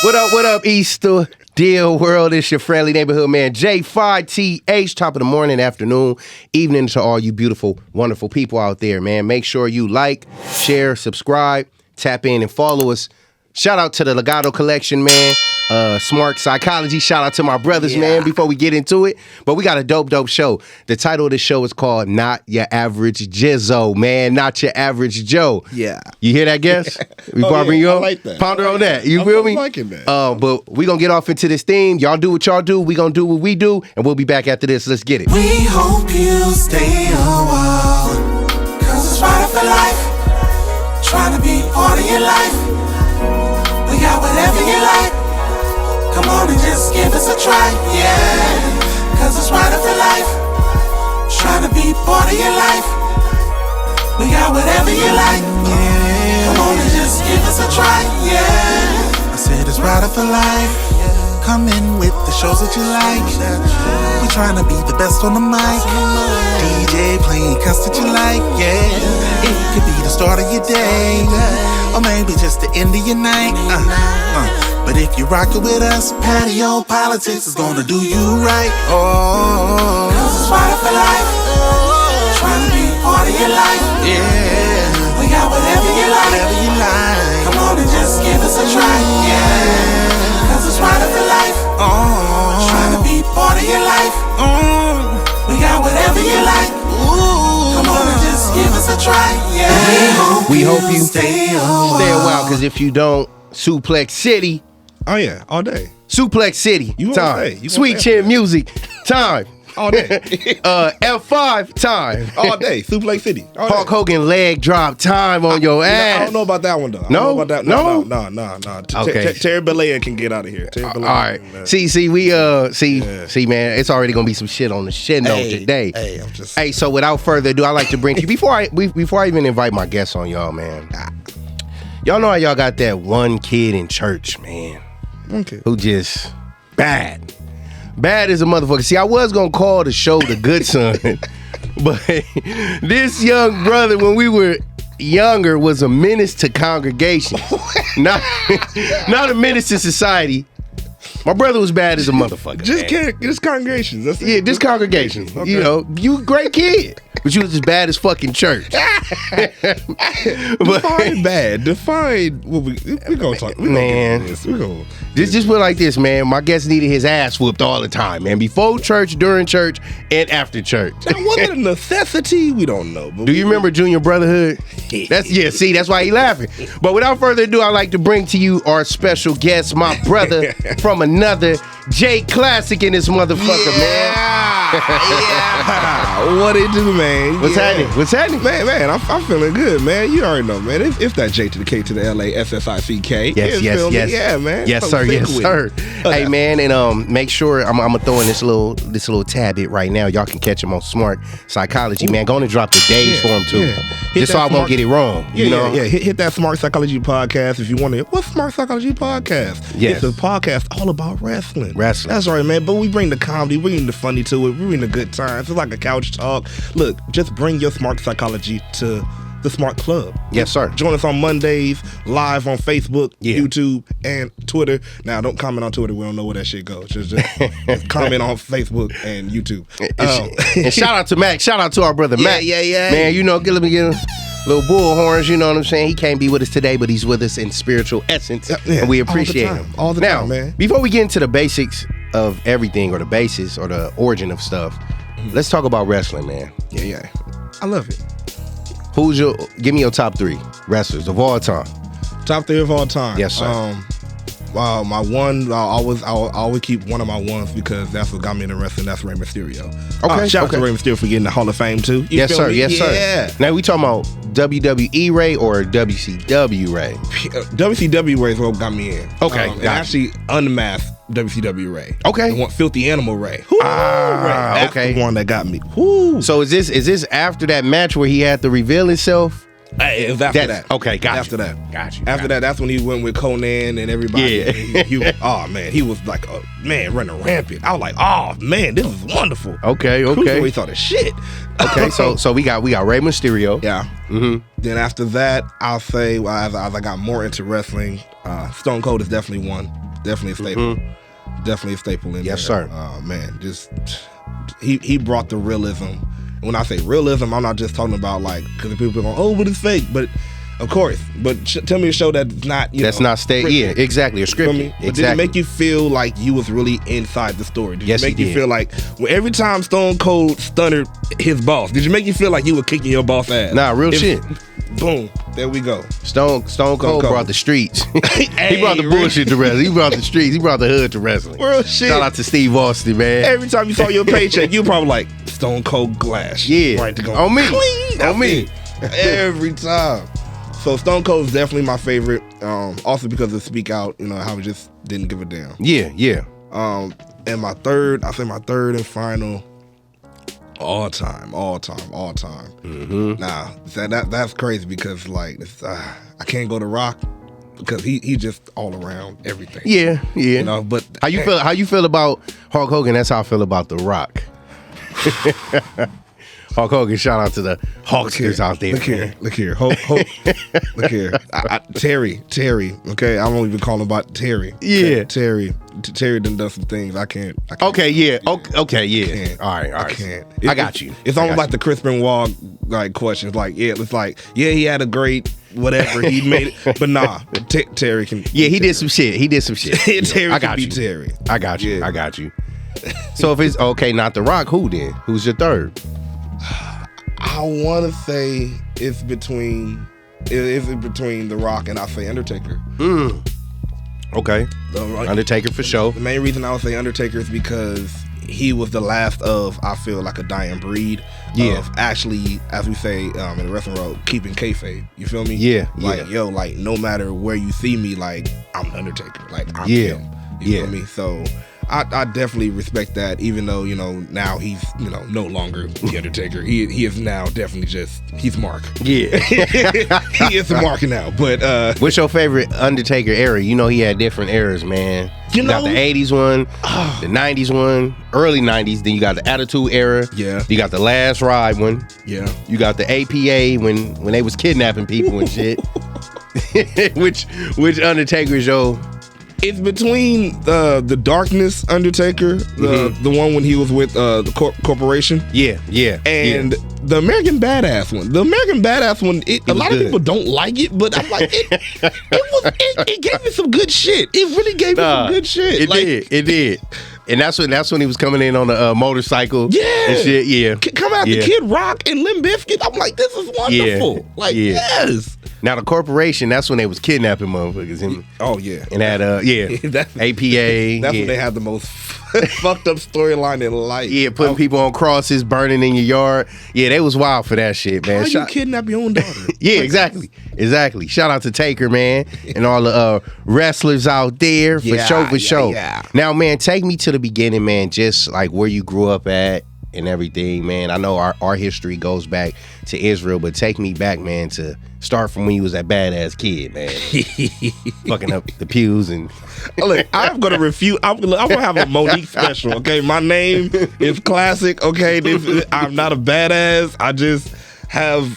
What up, Easter Deal World? It's your friendly neighborhood man, J TH. Top of the morning, afternoon, evening to all you beautiful, wonderful people out there, man. Make sure you like, share, subscribe, tap in and follow us. Shout out to the Legato Collection, man. Smart Psychology. Shout out to my brothers, man, before we get into it. But we got a dope show. The title of the show is called Not Your Average Jizzo, man. Not Your Average Joe. Yeah. You hear that, guess? Before I bring you I on? like that. Ponder on that. You feel me? I'm liking that. But we going to get off into this theme. Y'all do what y'all do. We going to do what we do. And we'll be back after this. Let's get it. We hope you stay a while, cause it's right for life. Trying to be part of your life. We got whatever you like. Come on and just give us a try, yeah. Cause it's right for life. Trying to be part of your life. We got whatever you like, yeah. Come on and just give us a try, yeah. I said it's right for life. Come in with the shows that you like. We trying to be the best on the mic. DJ playing cuts that you like, yeah. It could be the start of your day, or maybe just the end of your night. But if you rock it with us, Patio PolitiCz is gonna do you right. Oh, cause it's right for life. Trying to be part of your life. Yeah, we got whatever you like. Whatever you like. Come on and just give us a try. Yeah, cause it's right for life. Oh, trying to be part of your life. We got whatever you like. Come on and just give us a try. Yeah, We hope you stay a while, cause if you don't, Suplex City. Oh yeah, all day. Suplex City You won't time. say. You Sweet won't Chin say. Music time. All day. F5 time. All day. Suplex City. All Hulk day. Hogan leg drop time on your I ass. don't know about that one though. I No? don't know about that. No? No. Okay. Terry Bollea can get out of here. All right. See, man, it's already gonna be some shit on the shit note today. Hey, I'm just. Hey, so without further ado, I like to bring to you before I even invite my guests on y'all, man. Y'all know how y'all got that one kid in church, man, Okay. who just bad as a motherfucker. See, I was gonna call the show The Good Son, but this young brother, when we were younger, was a menace to congregation, not a menace to society. My brother was bad as a motherfucker. Just congregations. That's it. Yeah, this congregation. Okay. You know, you a great kid, but you was as bad as fucking church. Define bad. Define what we gonna talk. We Man. gonna get into this. We gonna. Just put it like this, man. My guest needed his ass whooped all the time, man. Before church, during church, and after church. Now, was it a necessity? We don't know. But Do you remember Junior Brotherhood? That's why he laughing. But without further ado, I'd like to bring to you our special guest, my brother from another, J Klassick in this motherfucker, man. What it do, man? What's happening? Man, I'm feeling good, man. You already know, man. It's that J to the K to the L A SSICK. Yes. Yeah, man. Yes, sir. Hey, man, and make sure I'm gonna throw in this little tab right now. Y'all can catch him on Smart Psychology, man. Go on and drop the days for him too, just so I won't get it wrong. You know? Hit that Smart Psychology podcast if you want to. What's Smart Psychology podcast? Yes. It's a podcast all about wrestling. Wrestling. That's right, man. But we bring the comedy, we bring the funny to it, we bring the good times. It's like a couch talk. Look, just bring your Smart Psychology to the Smart Club. Yes, sir. Join us on Mondays, live on Facebook, YouTube, and Twitter. Now, don't comment on Twitter. We don't know where that shit goes. Just comment on Facebook and YouTube. And shout out to Mac. Shout out to our brother Mac. Yeah. Man, you know, let me get little bull horns. You know what I'm saying? He can't be with us today, but he's with us in spiritual essence, and we appreciate him. All the time, man. Before we get into the basics of everything, or the basis, or the origin of stuff, let's talk about wrestling, man. Yeah. I love it. Give me your top 3 wrestlers of all time. Top 3 of all time. Yes, sir. My one, I'll always keep one of my ones because that's what got me into wrestling. That's Rey Mysterio. Okay. Shout out to Rey Mysterio for getting the Hall of Fame too. You Yes, feel sir. me? Yes, sir. Yeah. Now we talking about WWE Ray or WCW Ray? WCW Ray is what got me in. Okay, and gotcha. actually unmasked WCW Ray. Okay. The one Filthy Animal Ray. Ray. That's okay. the one that got me. Woo. So is this after that match where he had to reveal himself? It was after that. Okay, got you. After that. Got you. After that, that's when he went with Conan and everybody. Yeah. Oh, man. He was like, running rampant. I was like, oh, man, this is wonderful. Okay. Cruiserweight thought of shit. Okay, so we got Rey Mysterio. Yeah. Mm-hmm. Then after that, I'll say, as I got more into wrestling, Stone Cold is definitely one. Definitely a staple. Definitely a staple in there. Yes, sir. Man, just he brought the realism. When I say realism, I'm not just talking about like because people are going, oh, but it's fake. But of course, but tell me a show that's not not scripted. Yeah, exactly. A scripted. But did it make you feel like you was really inside the story? Did Yes, it make it you did. feel like every time Stone Cold stunned his boss, did you make you feel like you were kicking your boss ass? Nah, real shit. Boom, there we go. Stone Cold brought the streets. He brought the bullshit to wrestling. He brought the streets. He brought the hood to wrestling. Real shit. Shout out to Steve Austin, man. Every time you saw your paycheck, you probably like Stone Cold Glass. Yeah, right to go on me. Clean. On me. Every time. So Stone Cold is definitely my favorite. Also because of Speak Out, how he just didn't give a damn. Yeah. And my third and final, all time. Nah, that's crazy because like I can't go to Rock because he just all around everything. Yeah. But How you feel about Hulk Hogan? That's how I feel about The Rock. Hulk Hogan, shout out to the Hulksters out there. Look here. Look here. Terry. Okay, I'm only even calling about Terry. Yeah. Terry done some things I can't. Okay, yeah. Okay, yeah. Can't. All right. I can't. I got you. It's almost like the Chris Benoit like questions. Like, it's like, he had a great whatever he made it, but nah, Terry can. Yeah, he did some shit. Terry I can got be you. Terry. I got you. Yeah. I got you. So if it's okay, not The Rock, who then? Who's your third? I want to say it's between The Rock and I say Undertaker. Okay. Undertaker for sure. The main reason I would say Undertaker is because he was the last of, I feel like, a dying breed of actually, as we say in the wrestling world, keeping kayfabe. You feel me? Yeah. Like no matter where you see me, like I'm the Undertaker. Like I'm Yeah. him. You feel me? So I definitely respect that, even though, now he's, no longer the Undertaker. He is now definitely he's Mark. Yeah. He is Mark now. But what's your favorite Undertaker era? He had different eras, man. You got the 80s one, the 90s one, early 90s, then you got the Attitude era. Yeah. You got the Last Ride one. Yeah. You got the APA when they was kidnapping people and shit. which Undertaker is your... It's between the Darkness Undertaker, the one when he was with the corporation. Yeah. And the American Badass one. The American Badass one, a lot of people don't like it, but I'm like, it gave me some good shit. It really gave me some good shit. It did. And that's when he was coming in on a motorcycle. Yeah. And shit. Yeah. Coming out the Kid Rock and Limp Bizkit. I'm like, this is wonderful. Yes. Now the corporation, that's when they was kidnapping motherfuckers. Oh yeah. And had that's, APA. That's when they had the most fucked up storyline in life. Yeah, putting people on crosses, burning in your yard. Yeah, they was wild for that shit, man. How you kidnap your own daughter? Yeah, exactly. Shout out to Taker, man, and all the wrestlers out there for show. Yeah. Now, man, take me to the beginning, man. Just like where you grew up at and everything, man. I know our history goes back to Israel, but take me back, man, to start from when you was that badass kid, man. Fucking up the pews and... Look, I'm gonna refute. I'm gonna have a Monique special. Okay, my name is Klassick. Okay, I'm not a badass. I just have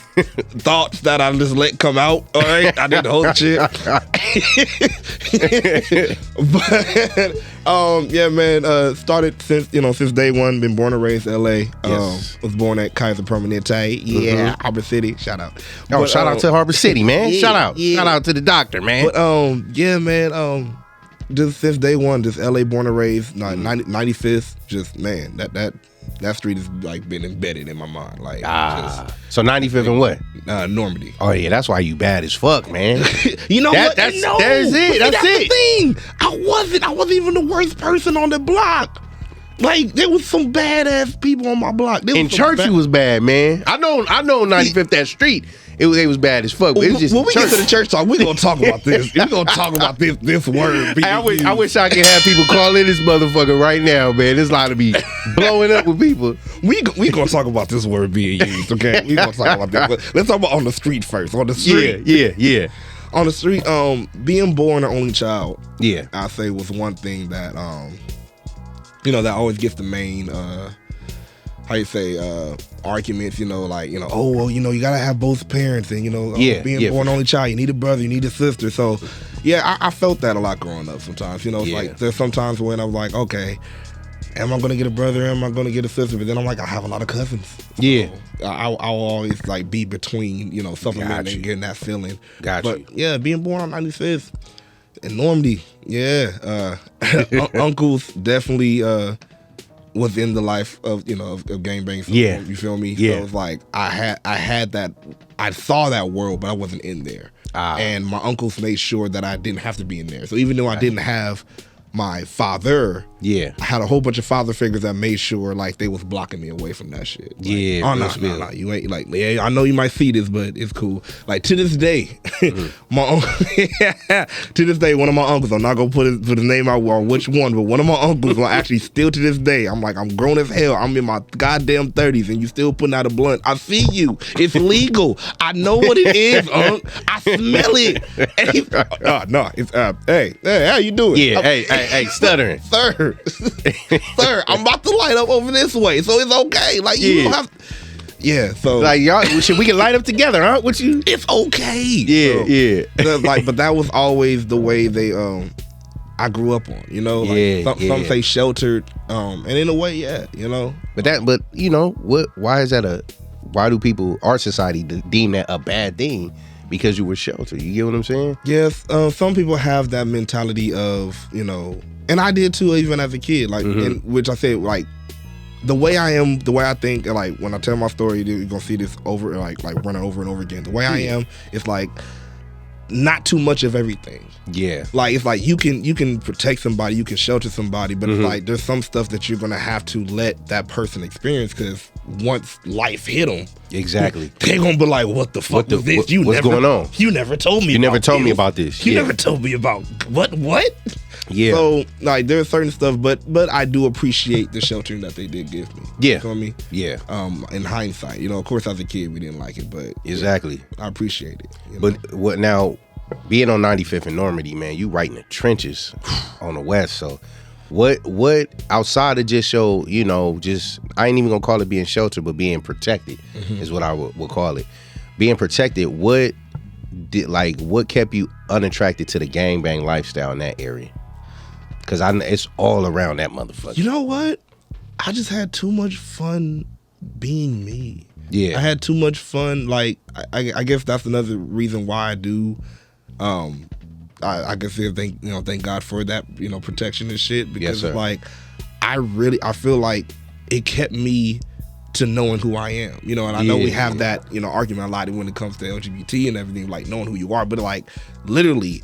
thoughts that I just let come out. All right, I did the whole shit. But yeah, man. Started since day one. Been born and raised LA. Yes. Was born at Kaiser Permanente. Yeah, Harbor City. Shout out. Oh, shout out to Harbor City, man. Yeah, Shout out. yeah. Shout out to the doctor, man. But yeah, man. Just since day one, just LA born and raised. 95th. Just man, that street has like been embedded in my mind. Like so 95th and what? Normandy. Oh yeah, that's why you bad as fuck, man. You know what? That's it. That's it. The thing. I wasn't even the worst person on the block. Like there was some badass people on my block. In church, you was bad, man. I know. 95th that street. It was bad as fuck. But it was just when we church. get to the church talk, we're gonna talk about this. We're gonna talk about this word. Hey, I wish I could have people call in this motherfucker right now, man. This line to be blowing up with people. We gonna talk about this word being used, okay? We gonna talk about this. Let's talk about on the street first. On the street, yeah. On the street, being born an only child, yeah, I say was one thing that that always gets the main. how you say, arguments, oh, well, you gotta have both parents, and, being born only child, you need a brother, you need a sister. So, yeah, I felt that a lot growing up sometimes. It's like there's sometimes when I'm like, okay, am I going to get a brother? Am I going to get a sister? But then I'm like, I have a lot of cousins. Yeah. So I'll always like be between, supplementing and getting that feeling. But yeah, being born on 95th in Normandy, uncles definitely was in the life of, of gangbang. Yeah. You feel me? Yeah. So it's like I had that, I saw that world, but I wasn't in there. And my uncles made sure that I didn't have to be in there. So even though I didn't have my father, I had a whole bunch of father figures that made sure like they was blocking me away from that shit. Like, oh no, you ain't like, I know you might see this, but it's cool. Like to this day, my to this day, one of my uncles, I'm not gonna put his name out or which one, but one of my uncles will actually still to this day, I'm like, I'm grown as hell, I'm in my goddamn 30s, and you still putting out a blunt. I see you. It's legal. I know what it is, Unc. I smell it. It's hey, how you doing? Yeah, hey, stuttering. Sir, I'm about to light up over this way, so it's okay. Like you don't have so like y'all, we can light up together, huh? What you? It's okay. Yeah. But that was always the way they I grew up on. Some say sheltered, and in a way, But why is that why do people, our society, deem that a bad thing? Because you were sheltered. You get what I'm saying? Yes. Some people have that mentality of, and I did too, even as a kid. Like, which I said, like, the way I am, the way I think, and like when I tell my story, you're gonna see this over, like running over and over again. The way I am, it's like not too much of everything. Yeah. Like it's like you can protect somebody, you can shelter somebody, but it's like there's some stuff that you're gonna have to let that person experience, because once life hit them, exactly, they're gonna be like, "What the fuck is this? What's going on? You never told me. You never told me about this. You never told me about what? Yeah. So like there's certain stuff, but I do appreciate the sheltering that they did give me. Yeah. You feel me? Yeah. In hindsight, of course as a kid we didn't like it, but exactly, I appreciate it. But what now? Being on 95th in Normandy, man, you right in the trenches on the west. So what outside of just your, just, I ain't even gonna call it being sheltered, but being protected is what I would call it. Being protected, what kept you unattracted to the gangbang lifestyle in that area? Because it's all around that motherfucker. You know what? I just had too much fun being me. Yeah. I had too much fun. Like, I guess that's another reason why I do. I guess thank God for that, protection and shit, because it's like I feel like it kept me to knowing who I am, and I know we have that, argument a lot when it comes to LGBT and everything, like knowing who you are, but like literally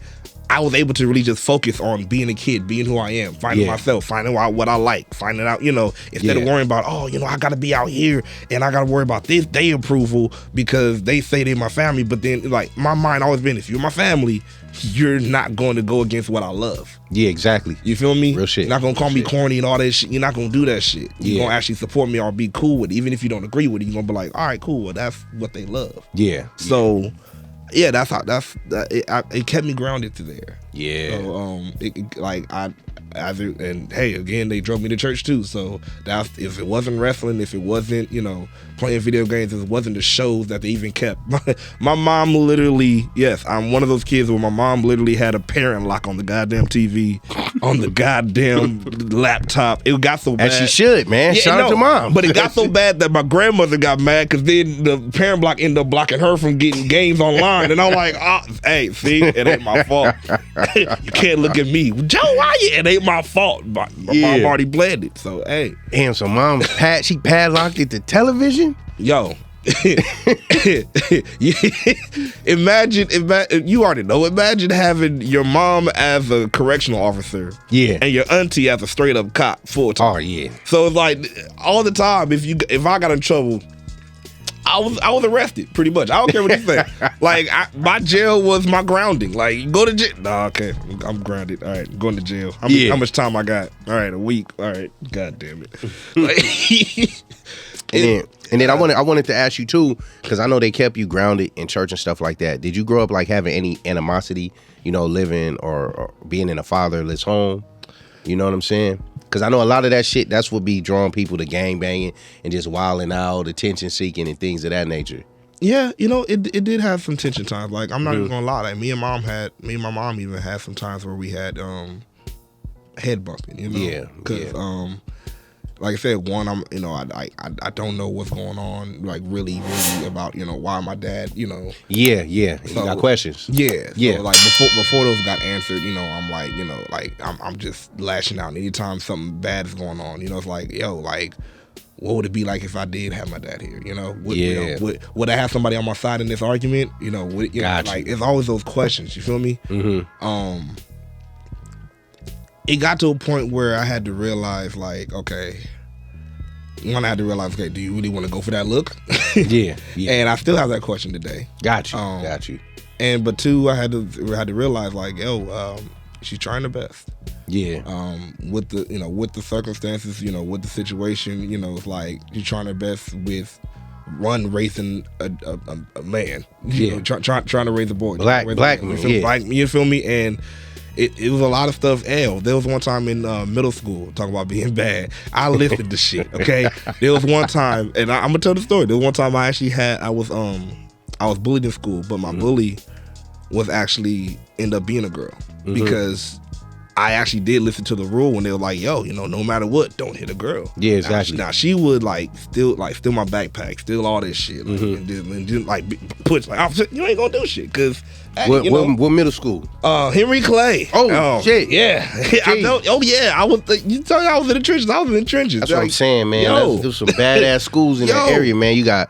I was able to really just focus on being a kid, being who I am, finding myself, finding out what I like, finding out, instead of worrying about, I got to be out here and I got to worry about this, they approval because they say they're my family. But then, like, my mind always been, if you're my family, you're not going to go against what I love. Yeah, exactly. You feel me? Real shit. You're not going to call me corny and all that shit. You're not going to do that shit. You're going to actually support me or be cool with it. Even if you don't agree with it, you're going to be like, all right, cool. Well, that's what they love. Yeah. So... yeah, it kept me grounded to there. Yeah. So and hey, again, they drove me to church too. So that's, if it wasn't wrestling, if it wasn't, playing video games, if it wasn't the shows that they even kept. My mom literally, yes, I'm one of those kids where my mom literally had a parent lock on the goddamn TV, on the goddamn laptop. It got so bad. As she should, man. Shout out to mom. But it got so bad that my grandmother got mad, because then the parent block ended up blocking her from getting games online. And I'm like, hey, see, it ain't my fault. You can't look at me. Joe, why you? It ain't my fault. My mom already bled it. So, hey. Damn, so mom, she padlocked it to television? Yo. Imagine, you already know, imagine having your mom as a correctional officer, and your auntie as a straight up cop full time. Oh yeah. So it's like all the time, if I got in trouble, I was arrested pretty much. I don't care what you say. Like my jail was my grounding. Like, you go to jail. Nah, okay, I'm grounded. All right, I'm going to jail. How much time I got? All right, a week. All right, god damn it. Like, and then I wanted to ask you too, because I know they kept you grounded in church and stuff like that. Did you grow up like having any animosity, living or being in a fatherless home? You know what I'm saying? Because I know a lot of that shit, that's what be drawing people to gang banging and just wilding out, attention seeking and things of that nature. Yeah, it did have some tension times. Like, I'm not even gonna lie. Like, me and my mom even had some times where we had head bumping. Yeah. Because like I said, one, I don't know what's going on. Like, really about why my dad. Yeah. So, you got questions. Yeah. Yeah. So, like, before those got answered, I'm like, I'm just lashing out anytime something bad is going on. It's like, yo, like, what would it be like if I did have my dad here? Would I have somebody on my side in this argument? Gotcha. Like, it's always those questions. You feel me? Mm-hmm. It got to a point where I had to realize, like, okay, do you really want to go for that look? Yeah. And I still have that question today. Got you. But two, I had to realize, like, yo, she's trying her best. Yeah. With the circumstances, with the situation, it's like she's trying her best with raising a man. Trying to raise a boy. Black man. Yeah. You feel me? And it was a lot of stuff. Hell, there was one time in middle school, talking about being bad. I listened to shit. Okay, there was one time, and I'm gonna tell the story. There was one time I was bullied in school, but my bully was actually ended up being a girl because I actually did listen to the rule when they were like, yo, no matter what, don't hit a girl. Yeah, exactly. Now she would steal my backpack, steal all this shit, and just push you ain't gonna do shit because. What middle school? Henry Clay. Oh shit! Yeah. I know. Oh yeah. You tell me I was in the trenches. I was in the trenches. That's what I'm saying, man. There's some badass schools in that area, man. You got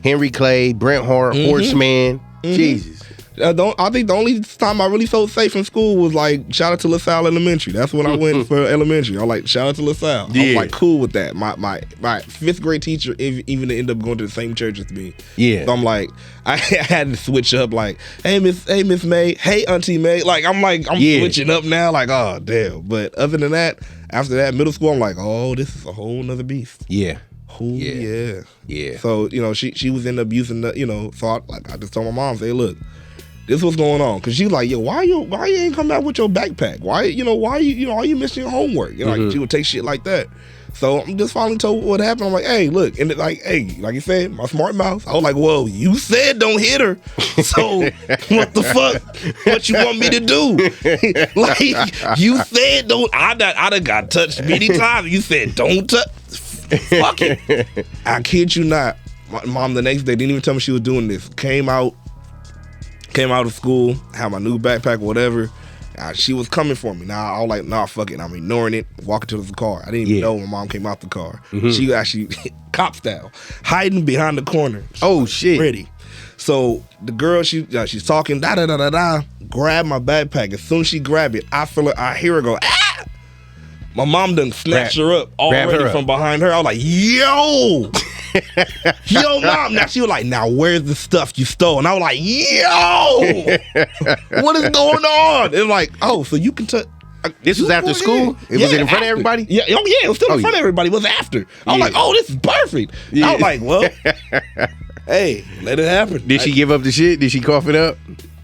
Henry Clay, Brent Hart, Horseman. Jesus. I think the only time I really felt safe in school was like shout out to LaSalle Elementary. That's when I went for elementary. I like shout out to LaSalle. I was like cool with that. My fifth grade teacher even ended up going to the same church as me. Yeah. So I'm like I had to switch up. Like hey Miss May, hey Auntie May. Like I'm switching up now. Like oh damn. But other than that, after that middle school, I'm like oh this is a whole nother beast. Yeah. Yeah. So she was in abusing the so I just told my mom, say look. This is what's going on, cause she's like, yo, why you ain't come out with your backpack? Why are you missing your homework? Like she would take shit like that. So I'm just finally told what happened. I'm like, hey, look, and like you said, my smart mouth. I was like, whoa, you said don't hit her. So what the fuck? What you want me to do? Like you said don't. I done got touched many times. You said don't touch. Fuck it. I kid you not. My mom the next day didn't even tell me she was doing this. Came out of school, had my new backpack, whatever. She was coming for me. Now I was like, nah, fuck it. I'm ignoring it. Walking to the car. I didn't even know my mom came out the car. She actually cop style, hiding behind the corner. Oh shit! Ready. So the girl, she's talking. Da da da da da. Grab my backpack. As soon as she grab it, I hear her go. Ah! My mom done snatched her up already from behind her. I was like, yo. Yo, mom. Now she was like, now where's the stuff you stole? And I was like, yo, what is going on? It's like, oh, so you can touch. This was after school? Was it in front of everybody? Yeah, it was still in front of everybody. It was after. I was like, oh, this is perfect. I was like, well, hey, let it happen. Did she give up the shit? Did she cough it up?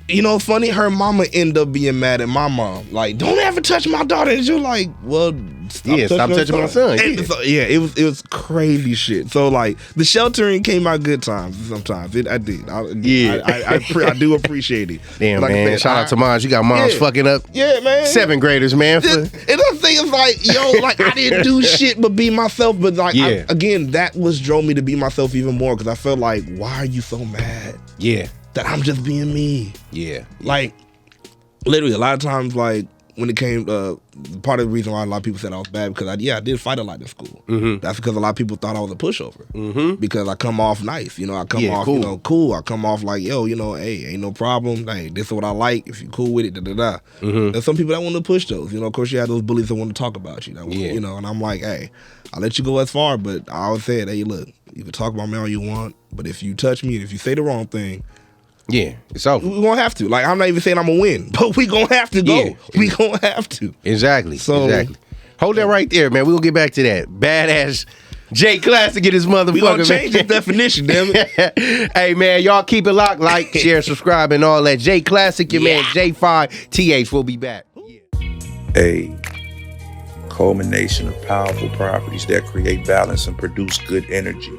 It's funny, her mama ended up being mad at my mom. Like, don't ever touch my daughter. And you're like, well, stop touching my son. It was crazy shit. So like the sheltering came out good times sometimes. I did. I do appreciate it. Damn, like man. Shout out to moms. You got moms fucking up. Yeah, man. 7th graders, man. And the thing is like, yo, like I didn't do shit but be myself. But like again, that drove me to be myself even more because I felt like, why are you so mad? Yeah. That I'm just being me. Yeah. Like, literally, a lot of times, like, when it came, part of the reason why a lot of people said I was bad, because I did fight a lot in school. That's because a lot of people thought I was a pushover. Because I come off nice. I come off, cool. I come off like, yo, hey, ain't no problem. Hey, this is what I like. If you cool with it, da-da-da. There's some people that want to push those. Of course, you have those bullies that want to talk about you. And I'm like, hey, I'll let you go as far, but I always said, hey, look, you can talk about me all you want, but if you touch me, if you say the wrong thing, yeah, it's over. We're going to have to. Like, I'm not even saying I'm going to win, but we going to have to go. Yeah. We going to have to. Exactly. Hold that right there, man. We'll get back to that. Badass J Klassick get his motherfucker. We going to change the definition, damn it. Hey, man, y'all keep it locked. Like, share, subscribe, and all that. J Klassick, your man, J PolitiCz. We'll be back. Hey, culmination of powerful properties that create balance and produce good energy.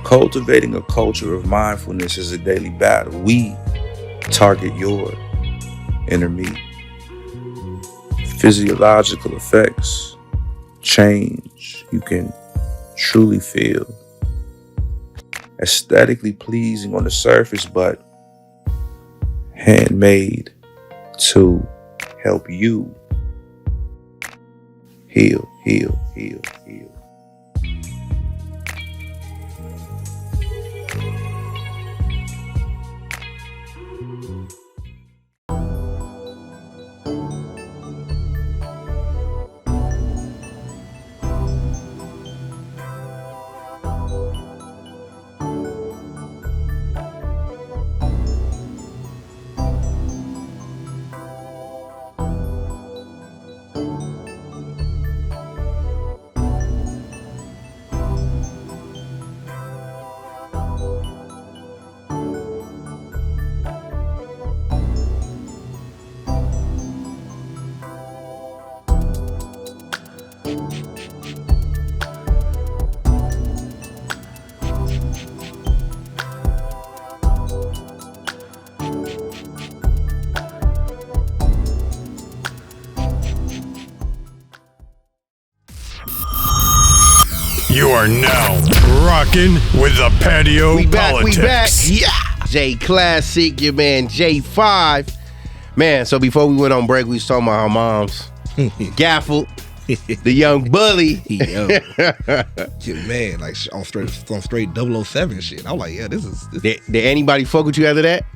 Cultivating a culture of mindfulness is a daily battle. We target your inner me. Physiological effects, change you can truly feel. Aesthetically pleasing on the surface, but handmade to help you heal, heal, heal, heal. You are now rocking with the Patio PolitiCz. We back. Yeah. J Klassick, your man J5. Man, so before we went on break, we was talking about our moms. Gaffled, the young bully. Yo. Man, like on straight 007 shit. I was like, yeah, this is. Did anybody fuck with you after that?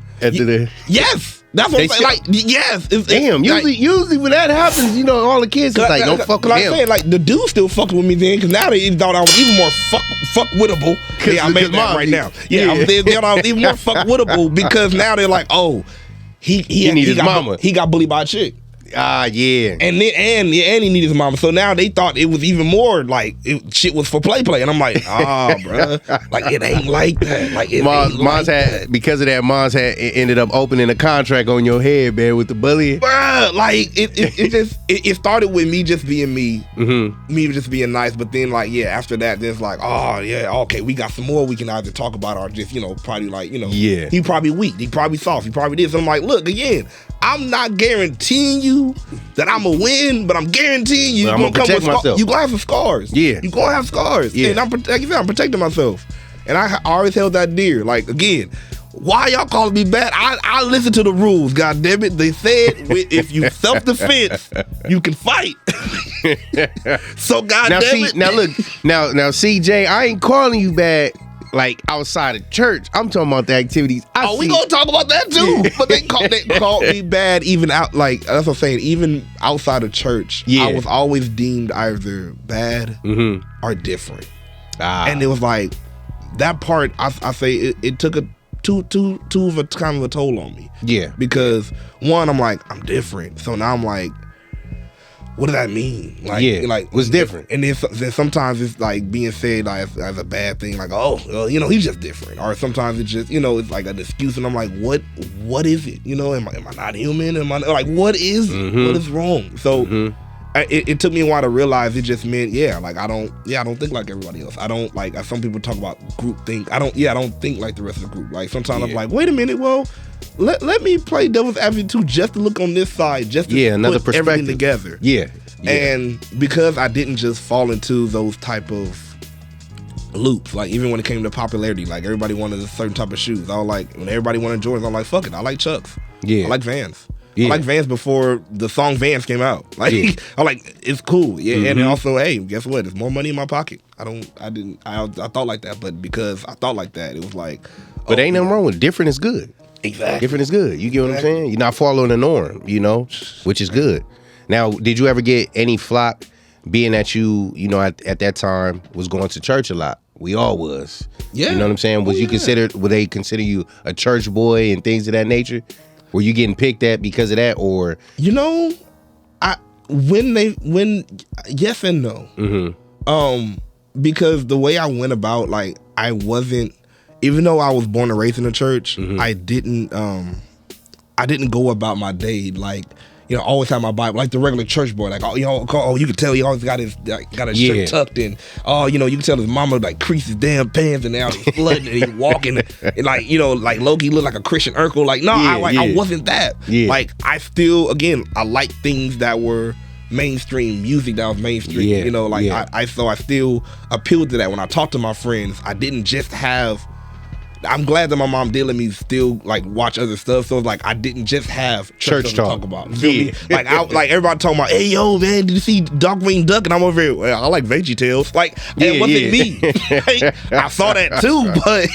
Yes. That's what I'm saying. Like, yes. Damn, usually when that happens, you know, all the kids is like, don't fuck with him. Saying, like, the dude still fucked with me then, because now they thought I was even more fuck-wittable. Yeah, I made that right now. Yeah, they thought I was even more fuck-wittable, because now they're like, oh, he need his mama. He got bullied by a chick. Yeah. And he needed his mama. So now they thought it was even more like shit was for play. And I'm like, bro, like it ain't like that. Like it Mons had because of that. Mons had ended up opening a contract on your head, man, with the bullying. Bruh, like it started with me just being me, me just being nice. But then like after that, there's like, oh yeah, okay, we got some more we can either talk about or just probably like he probably weak, he probably soft, he probably this. And I'm like, look again. I'm not guaranteeing you that I'm gonna win, but I'm guaranteeing you you're gonna come with scars. You gonna have some scars. Yeah, you gonna have scars. Yeah, and I'm protecting myself, and I always held that dear. Like again, why y'all calling me bad? I listen to the rules. God damn it, they said if you self defense, you can fight. So God damn it. Now look, now CJ, I ain't calling you bad. Like outside of church, I'm talking about the activities. We gonna talk about that too. Yeah. But they called me bad even out. Like that's what I'm saying. Even outside of church, I was always deemed either bad or different. And it was like that part. I say it took a two of a kind of a toll on me. Yeah, because one, I'm like I'm different. So now I'm like, what does that mean? Like what's different? And then sometimes it's like being said like, as a bad thing, like, oh, well, he's just different. Or sometimes it's just, it's like an excuse, and I'm like, what is it? Am I not human? Am I like, what is what is wrong? So it took me a while to realize it just meant, I don't think like everybody else. I don't like, some people talk about group think. I don't think like the rest of the group. Like sometimes I'm like, wait a minute, well, let me play devil's advocate too, just to look on this side, just to another put everything together. Yeah. And because I didn't just fall into those type of loops, like even when it came to popularity, like everybody wanted a certain type of shoes. I was like, when everybody wanted Jordans, I'm like, fuck it, I like Chucks. Yeah. I like Vans. Yeah. I like Vans before the song Vans came out. Like I'm like, it's cool. Yeah. And also, hey, guess what? There's more money in my pocket. I thought like that, but because I thought like that, it was like, but ain't nothing wrong with different is good. Exactly. Different is good. You get what I'm saying? You're not following the norm, which is good. Now, did you ever get any flack being that you at that time was going to church a lot? We all was. Yeah. You know what I'm saying? Would they consider you a church boy and things of that nature? Were you getting picked at because of that, or? Yes and no. Because the way I went about, like, I wasn't, even though I was born and raised in a church, I didn't go about my day like, you know, always have my Bible, like the regular church boy. Like, you know, you can tell he always got his shirt tucked in. Oh, you know, you can tell his mama like crease his damn pants and now he's flooding and he's walking and like, you know, like Loki looked like a Christian Urkel. Like, no, I wasn't that. Yeah. Like, I still, again, I like things that were mainstream, music that was mainstream. You know, like I still appealed to that. When I talked to my friends, I didn't just have. I'm glad that my mom did let me still like watch other stuff. So it's like I didn't just have church talk about. You feel me? Like like everybody talking about, hey yo man, did you see Darkwing Duck? And I'm over here, well, I like Veggie Tales. Like it wasn't me. Like, I saw that too, but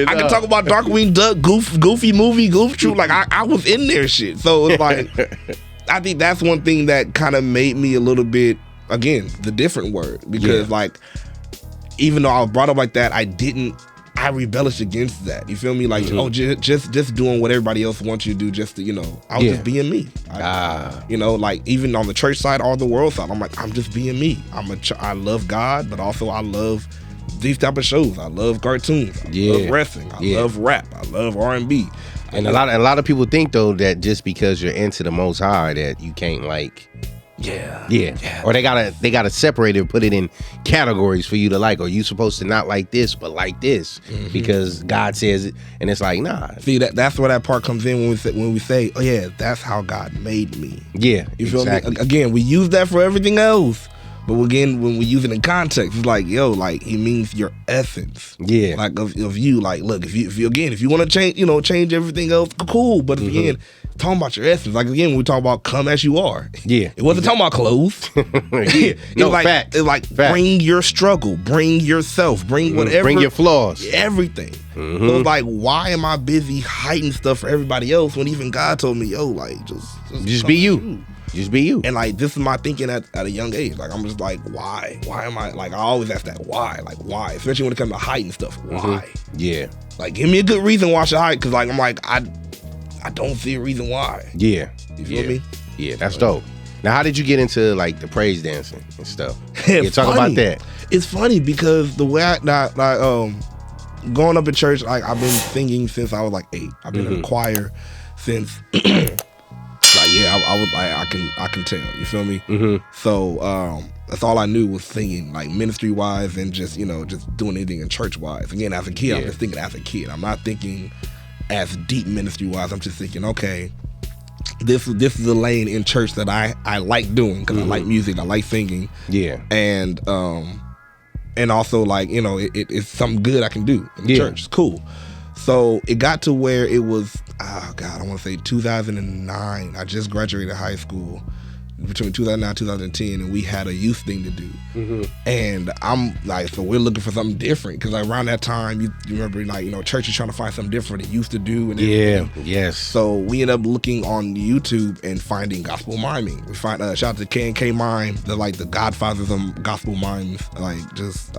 I can talk about Darkwing Duck, Goofy movie, Goof Troop. Like I was in there shit. So it's like I think that's one thing that kind of made me a little bit, again, the different word, because like even though I was brought up like that, I rebellished against that. You feel me? Like, just doing what everybody else wants you to do, just to, you know, I was just being me. You know, like even on the church side or the world side, I'm like, I'm just being me. I love God, but also I love these type of shows. I love cartoons. I love wrestling. I love rap. I love R&B. And a lot of people think though that just because you're into the Most High that you can't like. Or they gotta separate it and put it in categories for you to like. Or you supposed to not like this but like this because God says it, and it's like, nah. See, that's where that part comes in when we say, oh yeah, that's how God made me. Yeah, you feel me? Again, we use that for everything else, but again, when we use it in context, it's like, yo, like he means your essence. Yeah, like of you. Like, look, if you want to change everything else, cool. But again, talking about your essence, like again, we talk about come as you are. Yeah, it wasn't talking about clothes. Fact. It's like bring your struggle, bring yourself, bring whatever, bring your flaws, everything. So it's like, why am I busy hiding stuff for everybody else when even God told me, yo, like just be you. Just be you. And like this is my thinking at a young age. Like I'm just like, why? Why am I like I always ask that why? Like why? Especially when it comes to hiding stuff. Why? Yeah. Like give me a good reason why I should hide, because like I'm like I don't see a reason why. Yeah. You feel me? Yeah, that's dope. Now how did you get into like the praise dancing and stuff? Talk about that. It's funny because the way growing up in church, like I've been singing since I was like 8. I've been in a choir since like I can tell, you feel me? So that's all I knew was singing, like ministry wise and just doing anything in church wise. Again, as a kid, I'm just thinking as a kid. I'm not thinking as deep ministry wise. I'm just thinking, okay, this is a lane in church that I like doing because I like music, I like singing. Yeah. And also like, it's something good I can do in church. It's cool. So it got to where it was, I want to say 2009. I just graduated high school between 2009 and 2010, and we had a youth thing to do. And I'm like, so we're looking for something different because around that time, you remember, like, church is trying to find something different it used to do. And yes. So we ended up looking on YouTube and finding gospel miming. We find shout out to K&K Mime, they're like the godfathers of gospel mimes, like just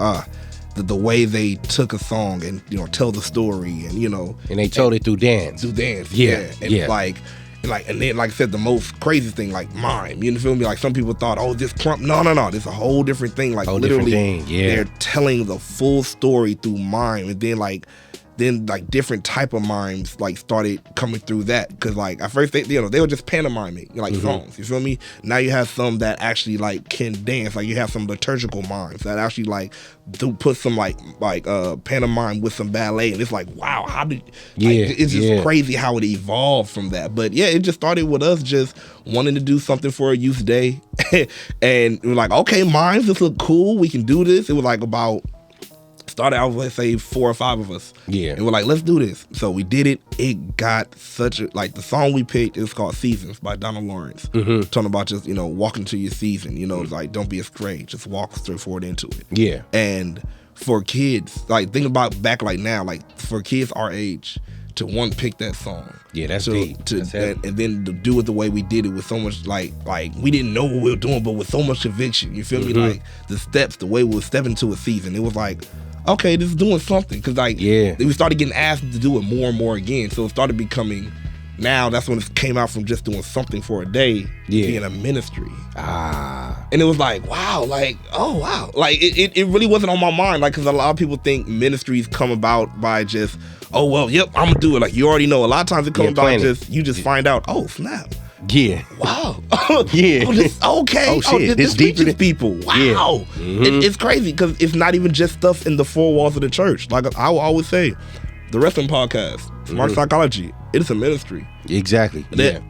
the way they took a song and tell the story and they told it through dance. And then like I said, the most crazy thing, like mime, you feel me? Like some people thought, oh, this crump. No, this is a whole different thing. Like literally, they're telling the full story through mime, and then different type of mimes like started coming through that, because like at first they were just pantomiming like songs, you feel me? Now you have some that actually like can dance, like you have some liturgical mimes that actually like do put some like pantomime with some ballet, and it's like, wow, how did it's just crazy how it evolved from that. But yeah, it just started with us just wanting to do something for a youth day and we're like, okay, mimes, this look cool, we can do this. It was like about started out, let's say 4 or 5 of us. Yeah. And we're like, let's do this. So we did it. It got such a, like the song we picked is called Seasons by Donald Lawrence. Talking about just, walking to your season, like don't be astray. Just walk straight forward into it. Yeah. And for kids, like think about back like now, like for kids our age to pick that song. Yeah, that's deep. And then to do it the way we did it with so much like we didn't know what we were doing, but with so much conviction. You feel me? Like the steps, the way we were stepping into a season, it was like, okay, this is doing something. Because we started getting asked to do it more and more again. So it started becoming, now that's when it came out from just doing something for a day, being a ministry. And it was like, wow, like, oh wow. Like it really wasn't on my mind. Like, because a lot of people think ministries come about by just, oh well, yep, I'm gonna do it. Like you already know. A lot of times it comes about you just find out, oh snap, Yeah. Wow. Yeah. Okay. Oh, shit. This deeper reaches people. Wow. Yeah. Mm-hmm. It's crazy because it's not even just stuff in the four walls of the church. Like I will always say, the wrestling podcast, Smart Psychology, it is a ministry. Exactly. Yeah.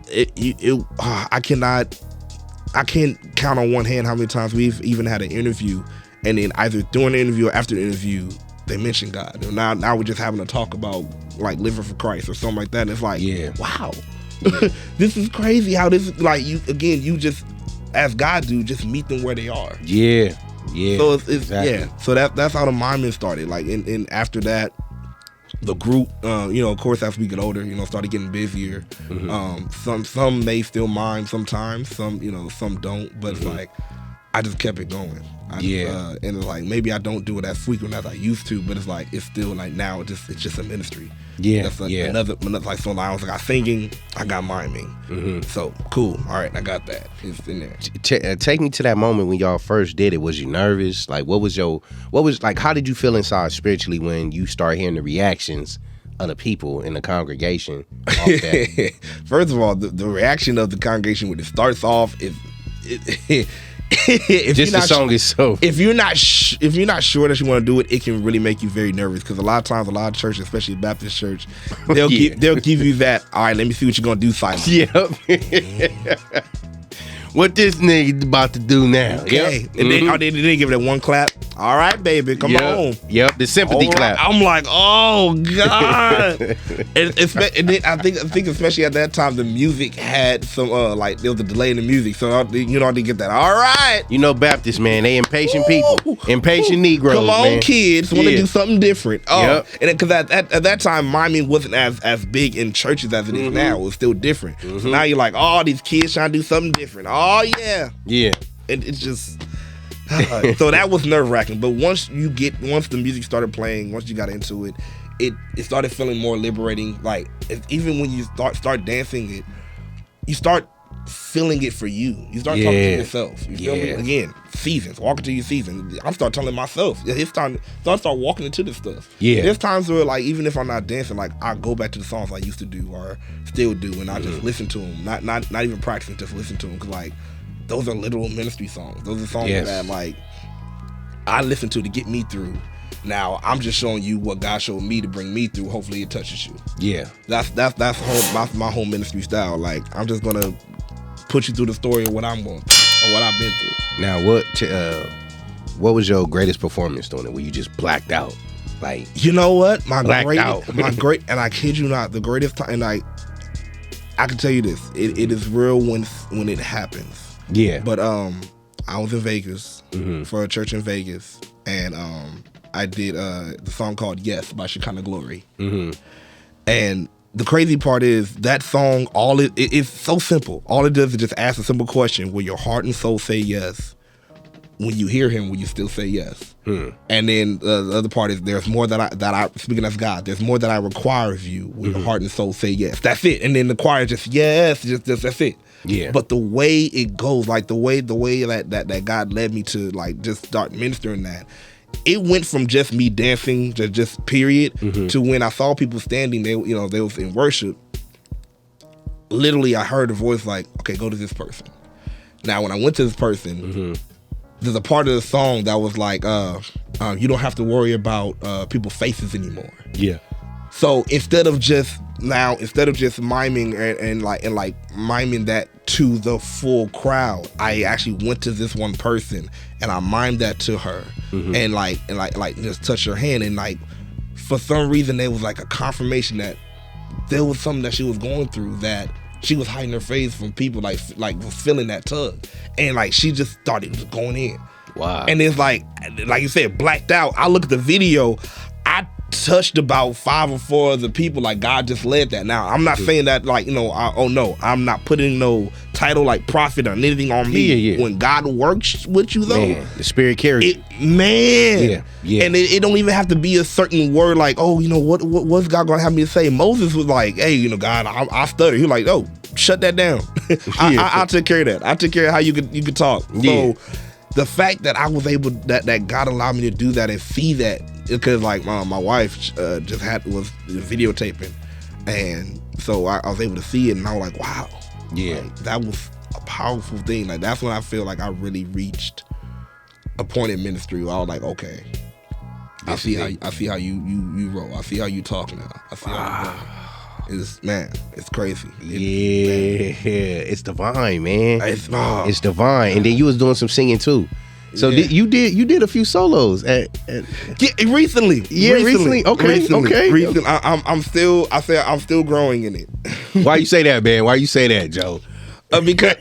I can't count on one hand how many times we've even had an interview, and then either during the interview or after the interview, they mention God. And now we're just having a talk about like living for Christ or something like that. And it's like, wow, this is crazy how this like you just as God do just meet them where they are. Yeah. So it's exactly. yeah. So that's how the miming started. Like and after that, the group, of course, as we get older, started getting busier. Mm-hmm. Some may still mime sometimes, some don't, but it's like I just kept it going. And it's like maybe I don't do it as frequent as I used to, but it's like it's still like now it's just a ministry. Yeah, that's another like so I was like singing, I got miming. Mm-hmm. So cool. All right, I got that. It's in there. Take me to that moment when y'all first did it. Was you nervous? Like, what was how did you feel inside spiritually when you start hearing the reactions of the people in the congregation off that? First of all, the reaction of the congregation when it starts off is if the song is so. If you're not sure that you want to do it, it can really make you very nervous because a lot of times, a lot of churches, especially Baptist church, they'll give you that. All right, let me see what you're gonna do, Simon. Yep. What this nigga about to do now? Okay. Yep. And they didn't give it one clap. All right, baby, come on. Yep, the sympathy clap. I'm like, oh God. and then I think especially at that time, the music had some there was a delay in the music, so I didn't get that. All right. Baptists, man, they impatient people, impatient Negroes. Come on, man. kids, want to do something different. Oh, and because at that time, miming wasn't as big in churches as it is now. It was still different. So now you're like, oh, these kids trying to do something different. Oh yeah. And it's just. So that was nerve-wracking, but once the music started playing, once you got into it, it started feeling more liberating. Like even when you start dancing, you start feeling it for you. You start talking to yourself. You feel me? Again, seasons, walking to your season. I'm start telling myself, it's time to start walking into this stuff. Yeah. There's times where like even if I'm not dancing, like I go back to the songs I used to do or still do, and I just listen to them, not even practicing, just listen to them, because like. Those are literal ministry songs. Those are songs that like I listen to get me through. Now I'm just showing you what God showed me to bring me through. Hopefully it touches you. Yeah, that's my whole ministry style. Like I'm just gonna put you through the story of what I'm going through or what I've been through. Now what was your greatest performance doing it? Where you just blacked out? Like you know what? And I kid you not, the greatest time. And I can tell you this: it is real when it happens. Yeah, but I was in Vegas for a church in Vegas, and I did the song called "Yes" by Shekinah Glory. And the crazy part is that song, it's so simple. All it does is just ask a simple question: will your heart and soul say yes? When you hear Him, will you still say yes? And then the other part is there's more that I speaking as God. There's more that I require of you. Will your heart and soul say yes? That's it. And then the choir just yes, just that's it. Yeah. But the way it goes, like the way that God led me to like just start ministering that, it went from just me dancing, just period, to when I saw people standing, they was in worship. Literally, I heard a voice like, okay, go to this person. Now, when I went to this person, there's a part of the song that was like, you don't have to worry about people's faces anymore. Yeah. So instead of just miming and miming that to the full crowd, I actually went to this one person and I mimed that to her and like just touched her hand, and like for some reason there was like a confirmation that there was something that she was going through that she was hiding her face from people, like was feeling that tug, and like she just started going in. Wow. And it's like you said, blacked out. I look at the video, I touched about 5 or 4 of the people. Like God just led that. Now I'm not saying that like I'm not putting no title like prophet or anything on me. Yeah. When God works with you though, man, the Spirit carries it. Man, yeah. And it don't even have to be a certain word like, oh, what's God gonna have me to say? Moses was like, hey, God, I stutter. He was like, oh, shut that down. I'll take care of that. I'll take care of how you could talk. So the fact that I was able that God allowed me to do that and see that, because like my wife was videotaping, and so I was able to see it, and I was like, wow, Yeah. Like, that was a powerful thing. Like that's when I feel like I really reached a point in ministry where I was like, okay, I see how you roll. I see how you talk now. I see how you roll. It's crazy. It's divine, man. It's divine. And then you was doing some singing too. So you did a few solos recently. Recently. Okay. Recently. I'm still growing in it. Why you say that, man? Why you say that, Joe? Because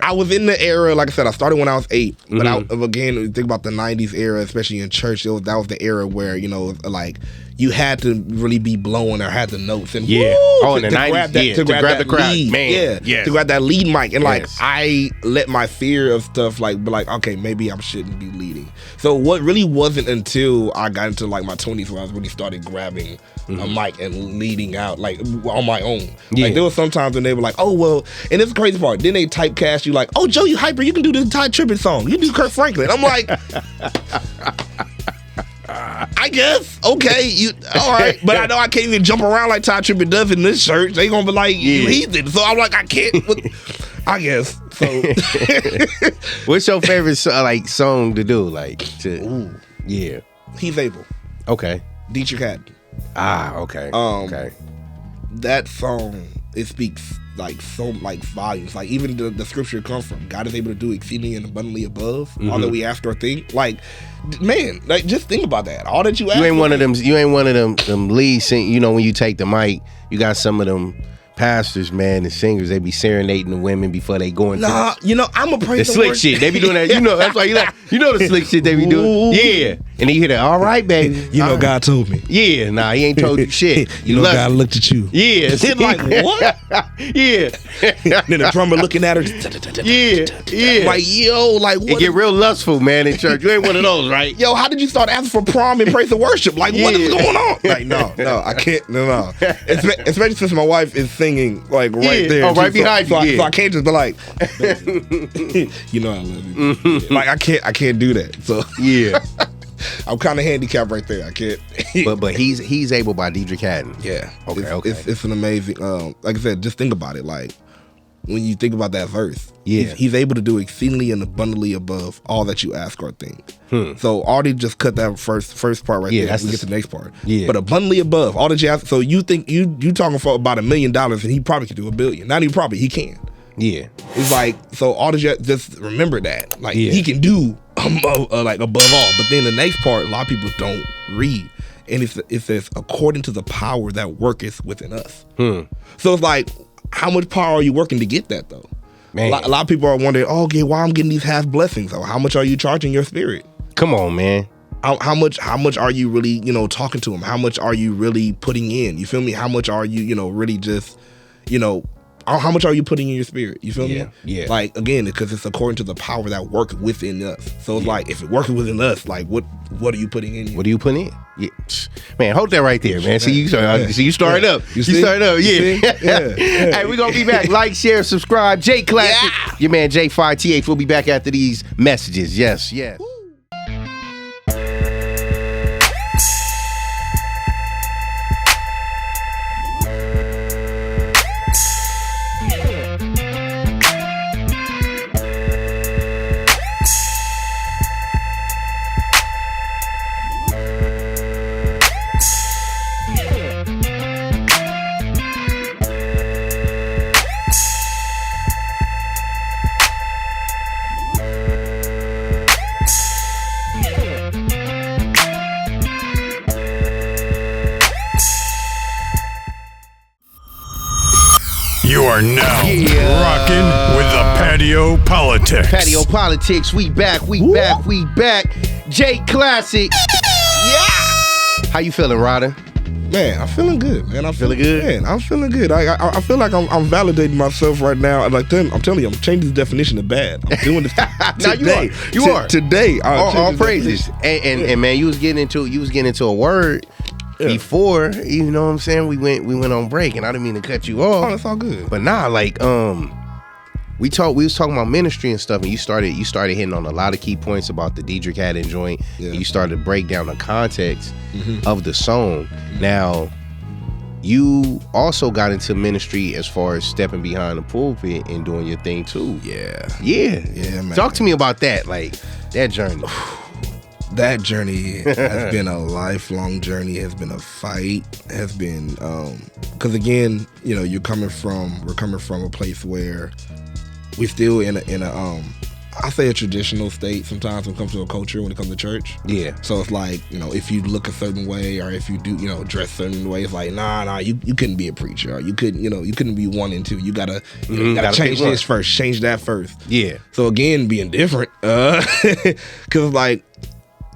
I was in the era, like I said, I started when I was 8. But again, think about the 90s era, especially in church. That was the era where like you had to really be blowing or had the notes and in the 90s, to grab the crowd, lead, man, to grab that lead mic, and like I let my fear of stuff be like, okay, maybe I shouldn't be leading. So what really wasn't until I got into like my 20s where I really started grabbing a mic and leading out like on my own. Like there was sometimes when they were like, oh well, and it's the crazy part. Then they typecast you like, oh Joe, you hyper, you can do the Ty Tribbett song, you do Kirk Franklin. I'm like. I guess. Okay, you all right, but I know I can't even jump around like Ty Tribbett does in this church. They gonna be like, you heathen. So I'm like, I can't. I guess. So, what's your favorite song to do? He's Able. Okay. Dietrich Haddon. Okay. Okay. That song, it speaks volumes. Like even the scripture it comes from. God is able to do exceedingly and abundantly above all that we ask or think. Like, man, like just think about that. All that you ask. You ain't one of them lead sing. You know, when you take the mic, you got some of them pastors, man, the singers. They be serenading the women before they go into I'm a praise the slick shit. They be doing that. You know, that's why you like. You know the slick shit they be doing. Yeah. And then you hear that, all right, baby. You know, God told me. Yeah, nah, he ain't told you shit. You know, God looked at you. Yeah. It's like, what? Yeah. Then the drummer looking at her. Yeah. Like, yo, like what? It get real lustful, man, in church. You ain't one of those, right? Yo, how did you start asking for prom and praise and worship? Like, what is going on? Like, no, I can't. No. Especially since my wife is singing, like, right there. Oh, right behind you. So I can't just be like, you know I love you. Like, I can't do that. So, yeah. I'm kind of handicapped right there. I can't. but he's able by Dietrich Haddon. Yeah. Okay. It's an amazing. Like I said, just think about it. Like when you think about that verse, yeah, he's able to do exceedingly and abundantly above all that you ask or think. So already just cut that first part right there. That's we get to the next part. Yeah. But abundantly above all that you ask. So you think you talking for about $1 million, and he probably could do $1 billion. Not even probably, he can. Yeah. It's like, so all that you just remember that. Like he can do like above all. But then the next part, a lot of people don't read. And it says, according to the power that worketh within us. So it's like, how much power are you working to get that though? Man. A lot of people are wondering, okay, why I'm getting these half blessings? Or how much are you charging your spirit? Come on, man. How much are you really, talking to him? How much are you really putting in? You feel me? How much are you, really just, how much are you putting in your spirit? You feel me? Yeah. Like, again, because it's according to the power that works within us. So it's like, if it works within us, like, what are you putting in? What are you putting in? Yeah. Man, hold that right there, man. See, you started up. You started up. Yeah. Hey, we're going to be back. Like, share, subscribe. J Klassick. Your man, J5TH. We'll be back after these messages. Yes. You are now rocking with the Patio PolitiCz. Patio PolitiCz, we back. J Klassick. Yeah. How you feeling, Ryder? Man, I'm feeling good, man. I'm feeling good. Man, I'm feeling good. I feel like I'm validating myself right now. Like I'm telling you, I'm changing the definition of bad. I'm doing this today. You are today. All praises. And man, you was getting into a word. Yeah. Before, you know what I'm saying, we went on break, and I didn't mean to cut you off. Oh, that's all good. But nah, like we was talking about ministry and stuff, and you started hitting on a lot of key points about the Dietrich Haddon joint. Yeah. And you started to break down the context of the song. Now, you also got into ministry as far as stepping behind the pulpit and doing your thing too. Yeah, man. Talk to me about that, like that journey. That journey has been a lifelong journey. Has been a fight. Has been because again, we're coming from a place where we still in a I say a traditional state sometimes when it comes to a culture, when it comes to church. Yeah. So it's like, if you look a certain way or if you do, dress a certain way, it's like, nah, you couldn't be a preacher. Or you couldn't be one and two. You gotta change this first, change that first. Yeah. So again, being different, cause like,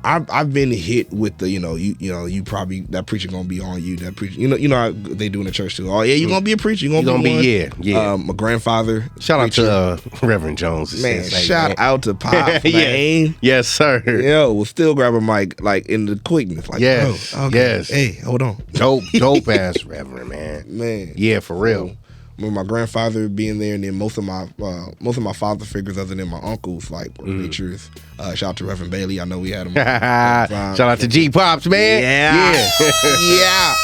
I've been hit with the you probably that preacher gonna be on you, that preacher how they do in the church too. Oh yeah, you're gonna be a preacher, you're gonna be one. Yeah. My grandfather, shout out to Reverend Jones, man. Shout out to Pop, man. Yes sir. Yo, we'll still grab a mic like in the quickness, like yes, okay. Yes. Hey, hold on, dope ass Reverend, man. Yeah, for real. My grandfather being there, and then most of my father figures, other than my uncles, like were preachers. Shout out to Reverend Bailey. I know we had him. Shout out to G Pops, man. Yeah.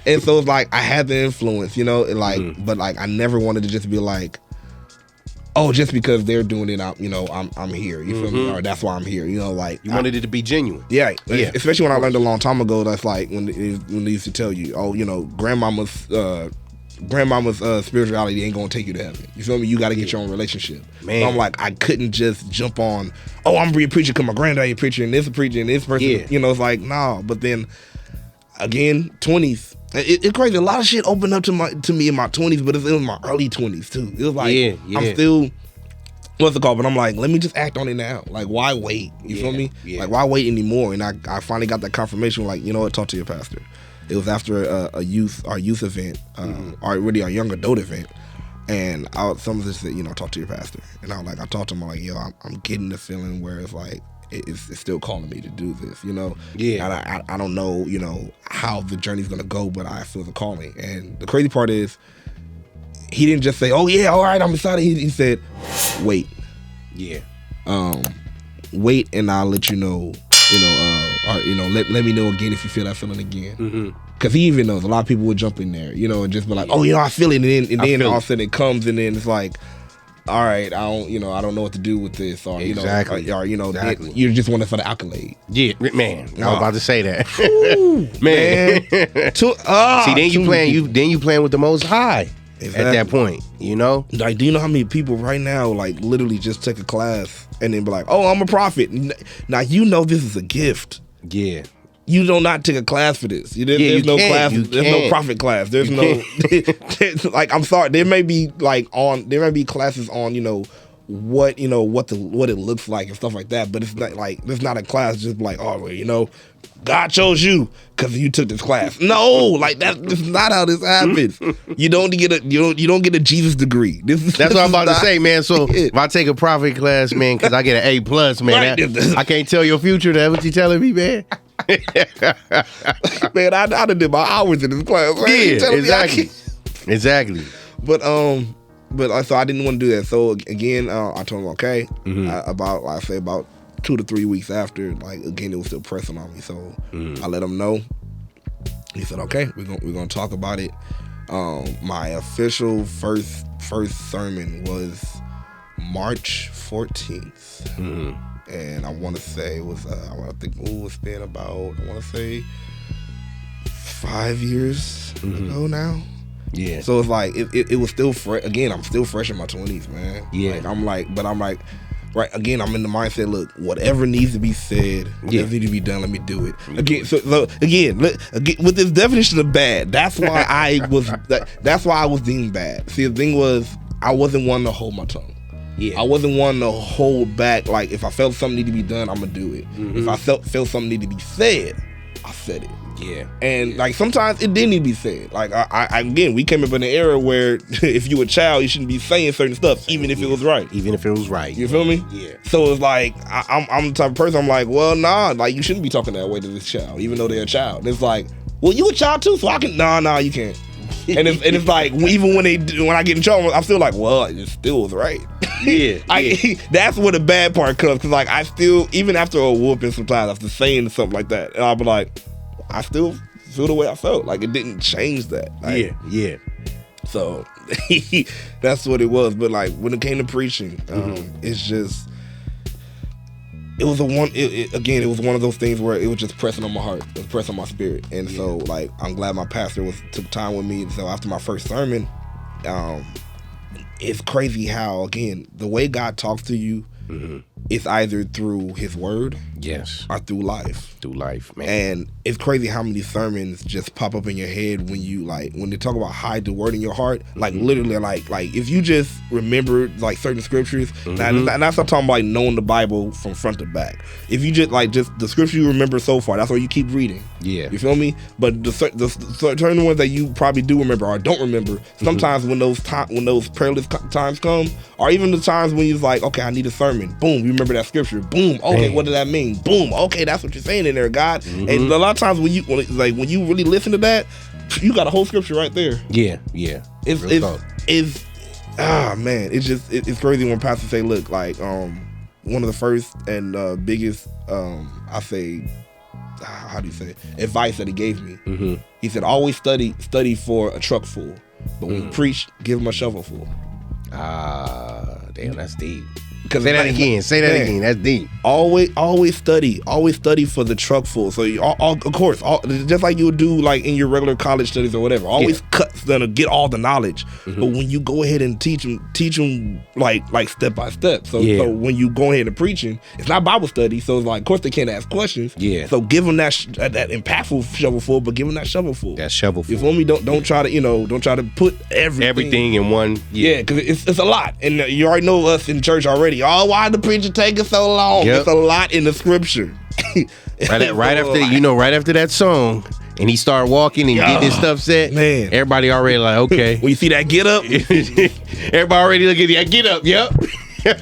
And so it's like I had the influence, but like I never wanted to just be like, oh, just because they're doing it, I'm here. You feel me? Or that's why I'm here. Like you wanted it to be genuine. Yeah. Especially when I learned a long time ago. That's like when they used to tell you, oh, grandmama's spirituality ain't gonna take you to heaven. You feel me? You got to get your own relationship. Man. So I'm like, I couldn't just jump on, oh, I'm gonna be a preacher because my granddaddy a preacher and this a preacher and this person. Yeah. It's like, nah. But then again, 20s. It's crazy. A lot of shit opened up to me in my 20s, but it was my early 20s too. It was like I'm still, what's it called? But I'm like, let me just act on it now. Like, why wait? You feel me? Yeah. Like, why wait anymore? And I finally got that confirmation. Like, talk to your pastor. It was after our youth event, or really our young adult event, and some of this said, talk to your pastor. And I talked to him, I'm like, yo, I'm getting the feeling where it's like it's still calling me to do this, Yeah. And I don't know, how the journey's gonna go, but I feel the calling. And the crazy part is, he didn't just say, oh yeah, all right, I'm excited. He said, wait. Yeah. Wait, and I'll let you know. Let me know again if you feel that feeling again. Because he even knows a lot of people would jump in there, and just be like, oh, I feel it, and then all of a sudden it comes, and then it's like, all right, I don't know what to do with this, or exactly. You just want it for the accolade. Yeah, man, I was about to say that. Man. See, you playing with the Most High. Exactly. At that point, Like, do you know how many people right now, like, literally just take a class and then be like, oh, I'm a prophet. Now, this is a gift. Yeah. You do not take a class for this. There's no class. There's no prophet class. There's no, like, I'm sorry. There may be classes on, what it looks like and stuff like that. But it's not like, there's not a class just like, oh, well, God chose you because you took this class. No, like that's not how this happens. You don't get a Jesus degree. That's what I'm about to say, man. So if I take a prophet class, man, because I get an A+, man, I can't tell your future. That's what you telling me, man. Man, I done did my hours in this class. Right? Yeah, exactly. But so I didn't want to do that. So again, I told him okay. About 2 to 3 weeks after, like, again, it was still pressing on me. So I let him know. He said, okay, we're gonna talk about it. My official first sermon was March 14th. And I want to say it was, it's been about, 5 years ago now. Yeah. So it's like, it was still fresh. Again, I'm still fresh in my 20s, man. Yeah. I'm like, right, again, I'm in the mindset, look, whatever needs to be said, whatever needs to be done, let me do it. Again, again, with this definition of bad, that's why I was deemed bad. See, the thing was, I wasn't one to hold my tongue. Yeah. I wasn't one to hold back. Like, if I felt something need to be done, I'm gonna do it. If I felt something need to be said, I said it. Yeah. And like, sometimes it didn't need to be said. Like, I again, we came up in an era where if you a child, you shouldn't be saying certain stuff, even if it was right. Even if it was right. You feel me? Yeah. So it's like, I'm the type of person, I'm like, well, nah, like, you shouldn't be talking that way to this child, even though they're a child. And it's like, well, you a child too, so I can, nah, you can't. And it's like, even when I get in trouble, I'm still like, well, it still was right. Yeah. That's where the bad part comes, because like, I still, even after a whooping sometimes, after saying something like that, and I'll be like, I still feel the way I felt. Like, it didn't change that. Like, yeah. So that's what it was. But like when it came to preaching, it's just it was it was one of those things where it was just pressing on my heart, it was pressing on my spirit, and so like I'm glad my pastor took time with me. So after my first sermon, it's crazy how again the way God talks to you. It's either through his word, or through life. Man. And it's crazy how many sermons just pop up in your head when they talk about hide the word in your heart. Like literally, like if you just remember like certain scriptures, and that's not talking about like knowing the Bible from front to back. If you just the scripture you remember so far, that's what you keep reading. Yeah, you feel me? But the certain ones that you probably do remember or don't remember, sometimes when those prayerless times come, or even the times when you're like, okay, I need a sermon. Boom, you remember that scripture. Boom, okay, what did that mean? Boom, okay, that's what you're saying in there, God. And a lot of times when you really listen to that, you got a whole scripture right there. Yeah. It's crazy when pastors say, look, like one of the first and biggest I say, how do you say it? Advice that he gave me. He said, always study for a truck full, but when you preach, give him a shovel full. Damn, that's deep. Say that again. That's deep. Always study for the truck full. So of course, just like you would do like in your regular college studies or whatever. Always gonna get all the knowledge. But when you go ahead and teach them like step by step. So when you go ahead and preaching, it's not Bible study. So it's like, of course they can't ask questions. Yeah. So give them that impactful shovel full, but give them that shovel full. That shovel full. You feel me? Don't try to put everything in one. Yeah, because it's a lot, and you already know us in church already. Oh, why the preacher taking so long? It's a lot in the scripture. right after that song, and he started walking and get this stuff set. Man, everybody already like, okay. When you see that get up, everybody already look at that get up. Yep.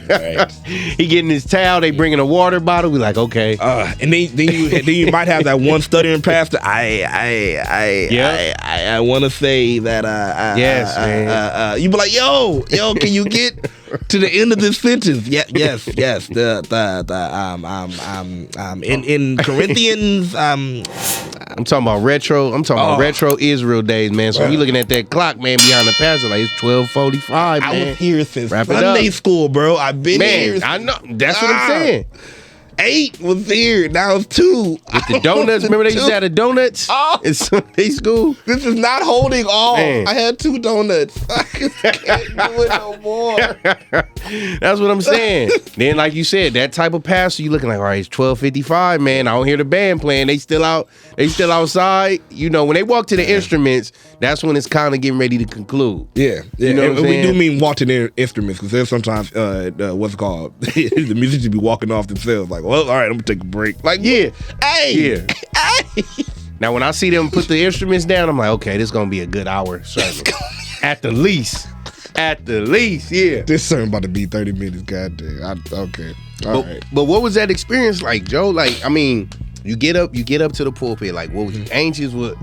Right. He getting his towel. They bringing a water bottle. We like, okay. And then you might have that one stuttering pastor. I want to say that. Yes, man. You be like, yo, can you get to the end of this sentence? Yes. In Corinthians. I'm talking about retro. I'm talking about retro Israel days, man. So we looking at that clock, man, behind the pastor, like it's 12:45. I was here since Sunday school, bro. I've been here. I know. That's what I'm saying. 8 was here. Now it's 2. With the donuts. Remember they used to have the donuts in Sunday school? This is not holding all. Man. I had 2 donuts. I can't do it no more. That's what I'm saying. Then, like you said, that type of pastor, you looking like, all right, it's 12:55, man. I don't hear the band playing. They still out. They still outside. You know, when they walk to the instruments, that's when it's kind of getting ready to conclude. Yeah. You know what I'm saying? We do mean walk to their instruments, because there's sometimes what's it called? The musicians be walking off themselves like, well, all right, I'm gonna take a break. Like, hey. Now, when I see them put the instruments down, I'm like, okay, this is gonna be a good hour service. At the least, yeah. This sermon about to be 30 minutes, goddamn. Okay, all right. But what was that experience like, Joe? Like, I mean, you get up to the pulpit. Like, what was you anxious? What,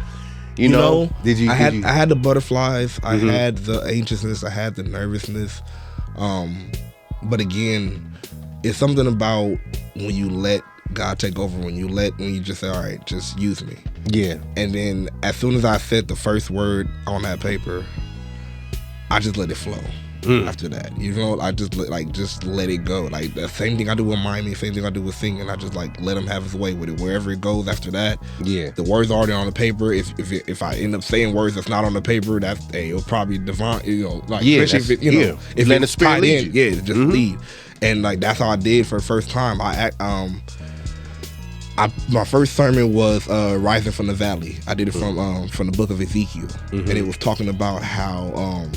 you know? I had the butterflies. I had the anxiousness. I had the nervousness. But again, it's something about when you let God take over, when you just say, all right, just use me. Yeah. And then as soon as I said the first word on that paper, I just let it flow. After that, you know, I just let it go. Like the same thing I do with miming, same thing I do with singing. I just like let him have his way with it. Wherever it goes after that, the words are already on the paper. If I end up saying words that's not on the paper, it'll probably divine. You know, like especially if letting the spirit lead you. Just lead. And like that's how I did for the first time. My first sermon was Rising from the Valley. I did it from the book of Ezekiel, and it was talking about how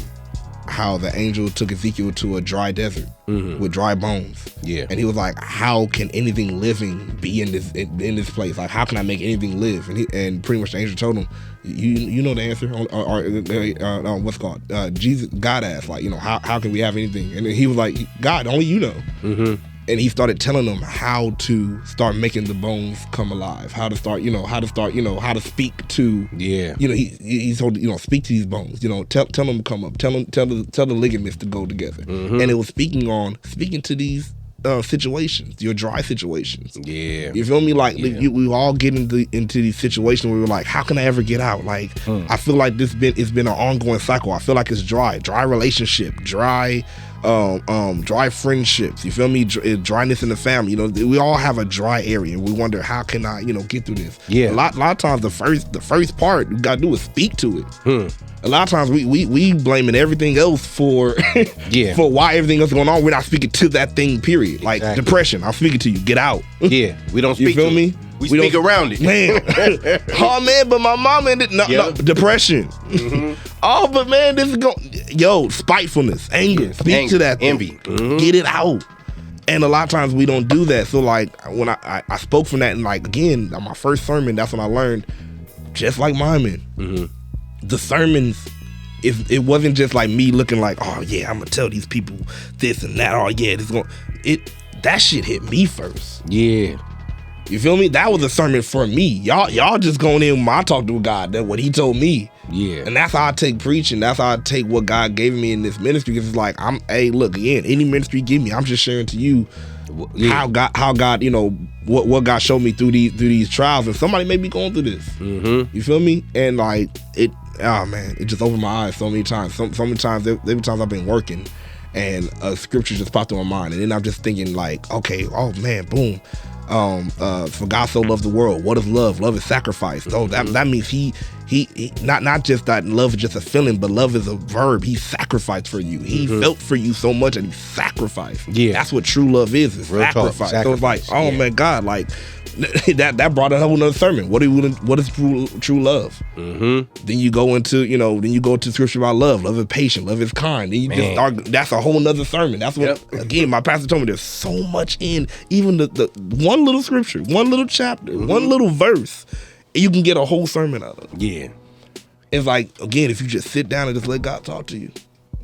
the angel took Ezekiel to a dry desert with dry bones. Yeah. And he was like, how can anything living be in this place? Like, how can I make anything live? And pretty much the angel told him, you know the answer, or what's it called? Jesus, God asked, like, you know, how can we have anything? And he was like, God, only you know. And he started telling them how to start making the bones come alive, how to speak to, he told, speak to these bones, tell them to come up, tell the ligaments to go together. And it was speaking to these situations, your dry situations. Yeah. You feel me? Like we all get into these situations where we're like, how can I ever get out? Like I feel like it's been an ongoing cycle. I feel like it's dry relationship, dry friendships. You feel me? Dryness in the family. You know, we all have a dry area. We wonder, how can I, get through this? Yeah. A lot of times the first part we gotta do is speak to it. A lot of times we blaming everything else for for why everything else is going on. We're not speaking to that thing. Period. Like depression. I'm speaking to you. Get out. Yeah. We don't speak. You feel me? We speak around it. Man. Oh man, but my mama ended no depression. Oh, but man, this is going spitefulness, anger. Speak to that thing. Envy. Get it out. And a lot of times we don't do that. So like when I spoke from that, and like again, on my first sermon, that's when I learned, just like my man, the sermons, it wasn't just like me looking like, oh yeah, I'm gonna tell these people this and that. Oh yeah, that shit hit me first. Yeah. You feel me? That was a sermon for me. Y'all just going in when I talk to God. That's what he told me. Yeah. And that's how I take preaching. That's how I take what God gave me in this ministry. Because it's like, hey, look, again, any ministry you give me, I'm just sharing to you how God, what God showed me through these trials. And somebody may be going through this. You feel me? And like, it just opened my eyes so many times. So many times, every time I've been working and a scripture just popped in my mind. And then I'm just thinking like, okay, oh man, boom. For God so loved the world. What is love? Love is sacrifice. So that means he not just that love is just a feeling, but love is a verb. He sacrificed for you. He felt for you so much and he sacrificed. Yeah, that's what true love is sacrifice. So it's like, oh man, God, like that brought a whole nother sermon. What is true love? Then you go into scripture about love. Love is patient. Love is kind. Then you just start. That's a whole nother sermon. That's what again my pastor told me. There's so much in even the one little scripture, one little chapter, one little verse. You can get a whole sermon out of it. Yeah, it's like again, if you just sit down and just let God talk to you,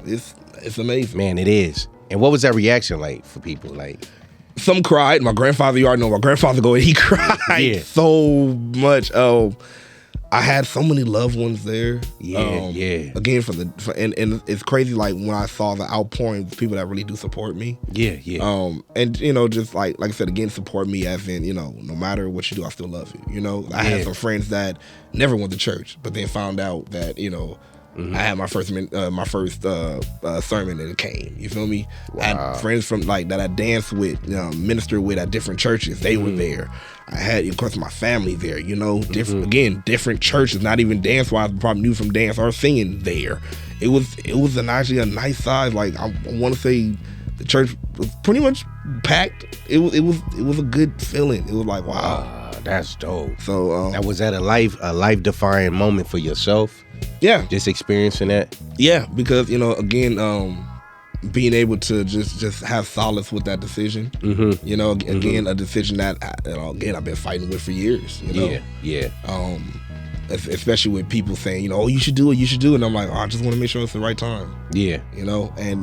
it's amazing. Man, it is. And what was that reaction like for people? Like, some cried. My grandfather, you already know my grandfather he cried so much. I had so many loved ones there. Again, and it's crazy. Like when I saw the outpouring of people that really do support me. And just like I said again, support me as in no matter what you do, I still love you. I had some friends that never went to church, but then found out that I had my first sermon and it came. You feel me? Wow. I had friends from that I danced with, ministered with at different churches. They were there. I had, of course, my family there. Different churches, not even dance wise, probably knew from dance or singing there. It was actually a nice size. Like I want to say, the church was pretty much packed. It was a good feeling. It was like wow, that's dope. So that was that a life defining moment for yourself. Yeah, just experiencing that. Yeah, because again, being able to just have solace with that decision. Again, a decision that again I've been fighting with for years. Especially with people saying, oh, you should do it, and I'm like, oh, I just want to make sure it's the right time. And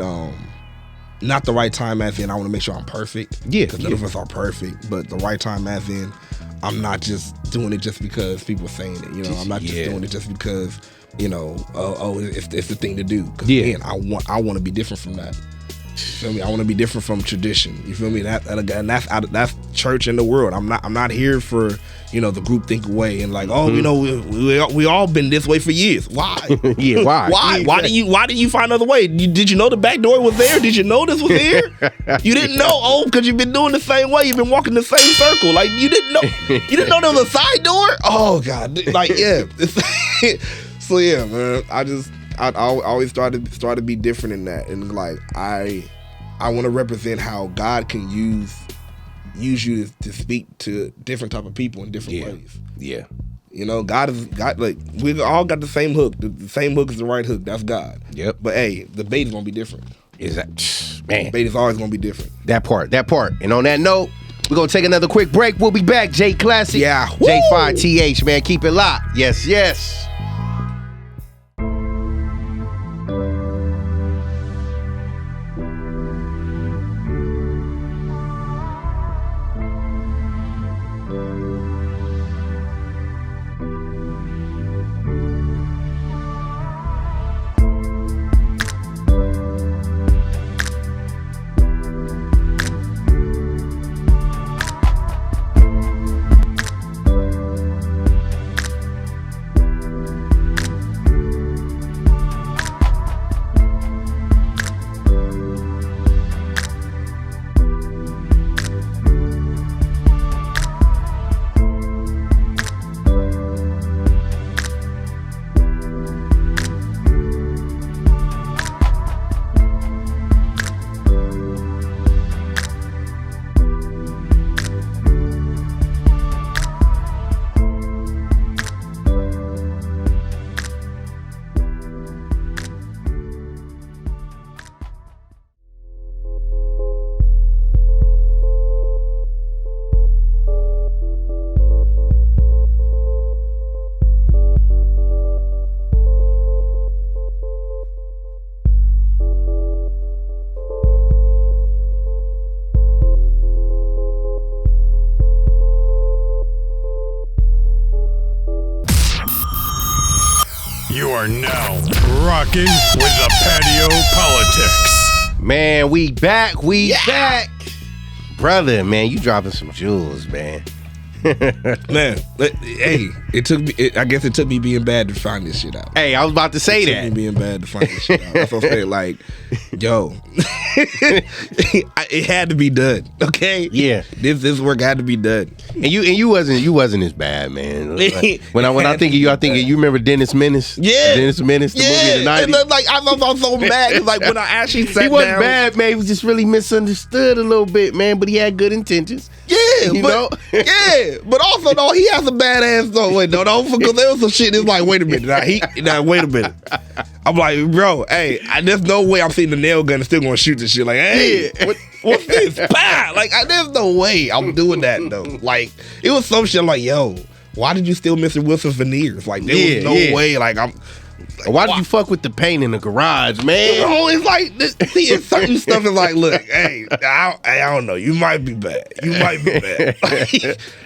not the right time as in I want to make sure I'm perfect. Because none of us are perfect, but the right time as in I'm not just doing it just because people are saying it. I'm not just doing it just because it's the thing to do. Because again, I want to be different from that. You feel me? I want to be different from tradition. You feel me? That's church in the world. I'm not here for the group think way and like we all been this way for years. Why? Why? Why did you find another way? Did you know the back door was there? Did you know this was here? You didn't know? Because you've been doing the same way. You've been walking the same circle. Like you didn't know. You didn't know there was a side door. Oh God! Like So yeah, man. I always try to be different in that, and like I want to represent how God can use you to speak to different type of people in different ways. Yeah. God like we all got the same hook. The same hook is the right hook. That's God. Yep. But hey, the bait is gonna be different. Is that man? The bait is always gonna be different. That part. And on that note, we're gonna take another quick break. We'll be back. J Klassick. Yeah. J PolitiCz, man. Keep it locked. Yes. are now rocking with the Patio PolitiCz. Man, we back. Brother, man, you dropping some jewels, man. Man, hey, I guess it took me being bad to find this shit out. Hey, I was about to say It that. took me being bad to find this shit out. That's what I'm saying. Like, yo, it had to be done. Okay. Yeah. This work had to be done. And you wasn't as bad, man. Like, when I think of you, I think of you. Remember Dennis Menace? Yeah. Dennis Menace, the movie in the 90s. And then, like I was so mad. 'Cause, like when I actually sat He wasn't down, bad, man. He was just really misunderstood a little bit, man. But he had good intentions. Yeah, You but, know? yeah, but also though he has a badass though. Wait, no, because there was some shit. It's like, wait a minute, wait a minute. I'm like, bro, hey, there's no way I'm seeing the nail gun and still gonna shoot this shit. Like, hey, what's this? Bah! Like, there's no way I'm doing that though. Like, it was some shit. I'm like, yo, why did you steal Mr. Wilson's veneers? Like, there was no way. Like, I'm. Why did you fuck with the paint in the garage, man? You know, it's like it's certain stuff is like, look, hey, I don't know. You might be bad.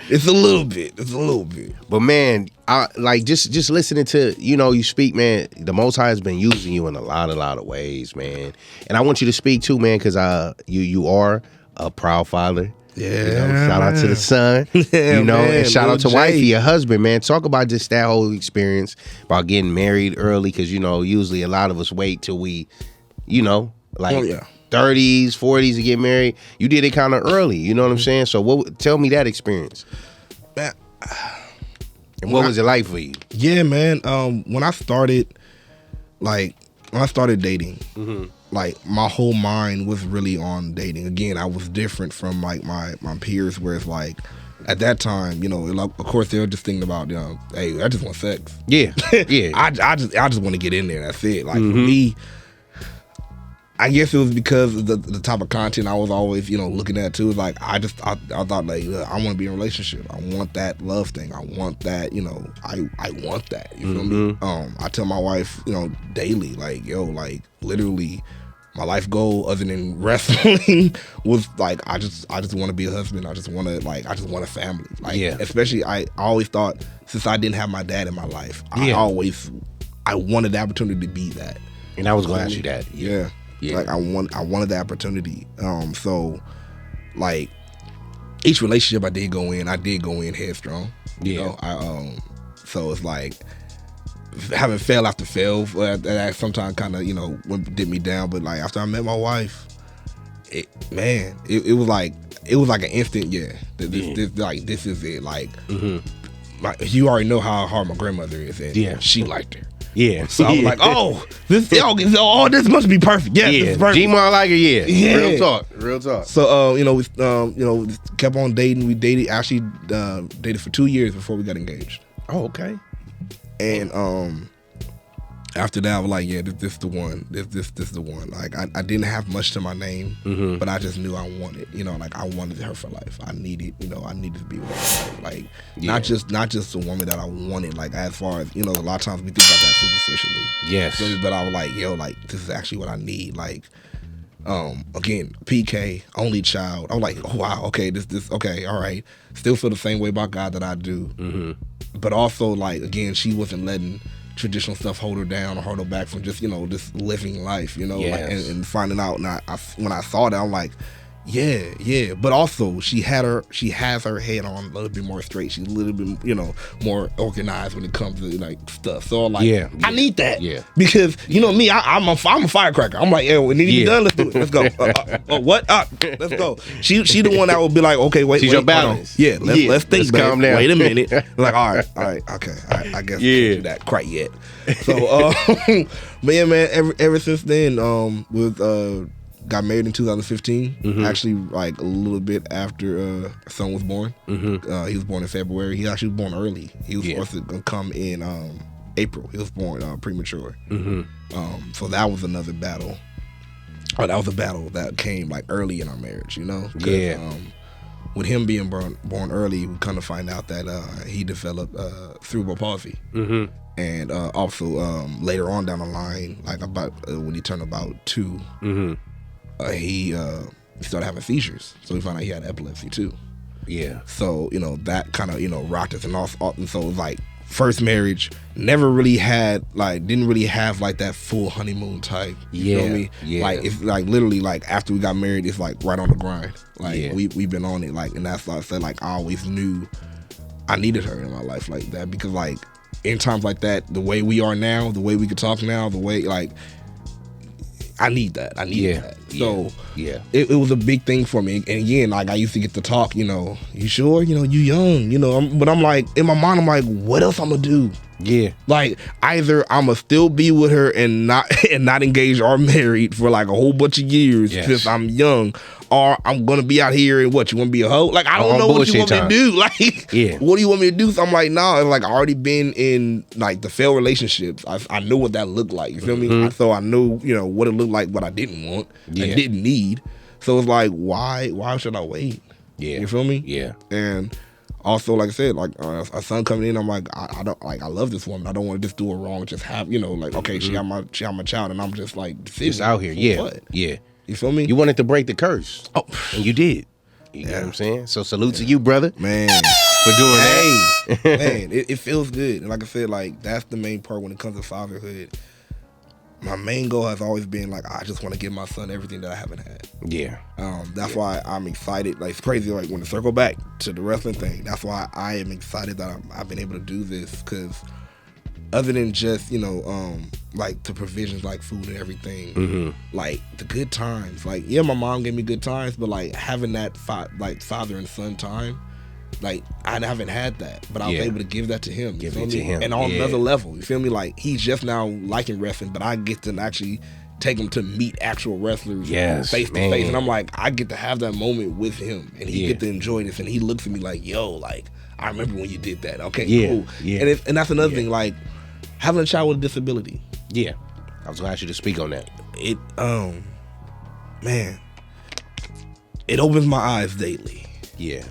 It's a little bit. But man, I like just listening to you speak, man. The Most High has been using you in a lot of ways, man. And I want you to speak too, man, because you are a proud father. Yeah. Shout out to the son. Yeah, man, and shout out to Lil wifey, J. your husband, man. Talk about just that whole experience about getting married early, because usually a lot of us wait till we, like 30s, 40s to get married. You did it kind of early, you know what I'm saying? So tell me that experience. Man, and what was it like for you? yeah, man. When I started dating, like my whole mind was really on dating. Again, I was different from like my peers, where it's like at that time, of course they were just thinking about, hey, I just want sex. Yeah, yeah. I just want to get in there. That's it. Like for me, I guess it was because of the type of content I was always, looking at too. Like I thought like, I want to be in a relationship. I want that love thing. I want that, I want that. You feel me? I tell my wife, daily, like, yo, like literally my life goal other than wrestling was like, I just want to be a husband. I just want a family. Like, especially I always thought, since I didn't have my dad in my life, I wanted the opportunity to be that. And I was going to ask you that. Yeah. Like I wanted the opportunity. So like each relationship I did go in headstrong. Yeah. So it's like having fail after fail, that sometimes kind of did me down. But like after I met my wife, it was like an instant. Yeah, this is it. Like you already know how hard my grandmother is, and she liked her. Yeah. So I was like, this must be perfect. Yes, this is perfect. G-Mar like her, yeah. Real talk. So we just kept on dating. We dated for 2 years before we got engaged. Oh, okay. And after that, I was like, yeah, this is the one. This is the one. Like I didn't have much to my name, but I just knew I wanted. Like I wanted her for life. I needed to be with her. Like not just a woman that I wanted. Like as far as a lot of times we think about that superficially. Yes. So, but I was like, yo, like this is actually what I need. Like, again, PK, only child. I was like, oh wow, okay, this okay, all right. Still feel the same way about God that I do. But also, like, again, she wasn't letting traditional stuff hold her down or hold her back from just, just living life, Yes. and finding out. And when I saw that, I'm like, yeah. But also, she has her head on a little bit more straight. She's a little bit, more organized when it comes to like stuff. So I'm like, I need that. Yeah. Because me, I'm a firecracker. I'm like, we need to be done. Let's do it. Let's go. What? Let's go. She the one that will be like, okay, wait. She's your balance. Yeah. Let's think. Let's calm down. Wait a minute. Like, all right, okay. I guess we can't do that quite yet. So, but yeah, man. Ever since then, got married in 2015. Actually, like a little bit after our son was born. He was born in February. He actually was born early. He was supposed to come in April. He was born premature. So that was another battle. Oh, that was a battle that came like early in our marriage, with him being born early, we kind of find out that he developed cerebral palsy. And also later on down the line, like about when he turned about 2, he started having seizures. So we found out he had epilepsy too. Yeah. So that kind of rocked us, and so it was like first marriage, never really had didn't really have like that full honeymoon type. You feel me? Yeah. Like it's like literally like after we got married, it's like right on the grind. Like Yeah. we've been on it. Like, and that's why I said like I always knew I needed her in my life like that, because like in times like that, the way we are now, the way we could talk now, the way like I need that. I need that. So it was a big thing for me. And again, like I used to get to talk, you sure? You young, but I'm like, in my mind, I'm like, what else I'm gonna do? Yeah. Like either I'm gonna still be with her and not engaged or married for like a whole bunch of years since I'm young, or I'm gonna be out here and what, you wanna be a hoe? Like I don't know what you want me to do. Like what do you want me to do? So I'm like, no, like I already been in like the failed relationships. I know what that looked like. You feel me? So I knew, what it looked like, what I didn't want and didn't need. So it's like, why should I wait? Yeah. You feel me? Yeah. And also, like I said, like a son coming in, I'm like, I don't like, I love this woman. I don't want to just do her wrong. Just have, like, okay, she got my child, and I'm just like, just out here, yeah, what? yeah. You feel me? You wanted to break the curse, and you did. You know what I'm saying? So salute to you, brother, man, for doing that. Man, it feels good. And like I said, like that's the main part when it comes to fatherhood. My main goal has always been like, I just want to give my son everything that I haven't had. Yeah. That's why I'm excited. Like it's crazy. Like when to circle back to the wrestling thing, that's why I am excited that I've been able to do this, because other than just like the provisions like food and everything, like the good times. Like my mom gave me good times, but like having that father and son time. Like I haven't had that, but I was able to give that to him. Give it to him, and on another level. You feel me? Like he's just now liking wrestling, but I get to actually take him to meet actual wrestlers, face to face, and I'm like, I get to have that moment with him, and he get to enjoy this, and he looks at me like, yo, like I remember when you did that. Okay, cool. Yeah. And that's another thing, like having a child with a disability. Yeah, I was gonna ask you to speak on that. It man, it opens my eyes daily. Yeah.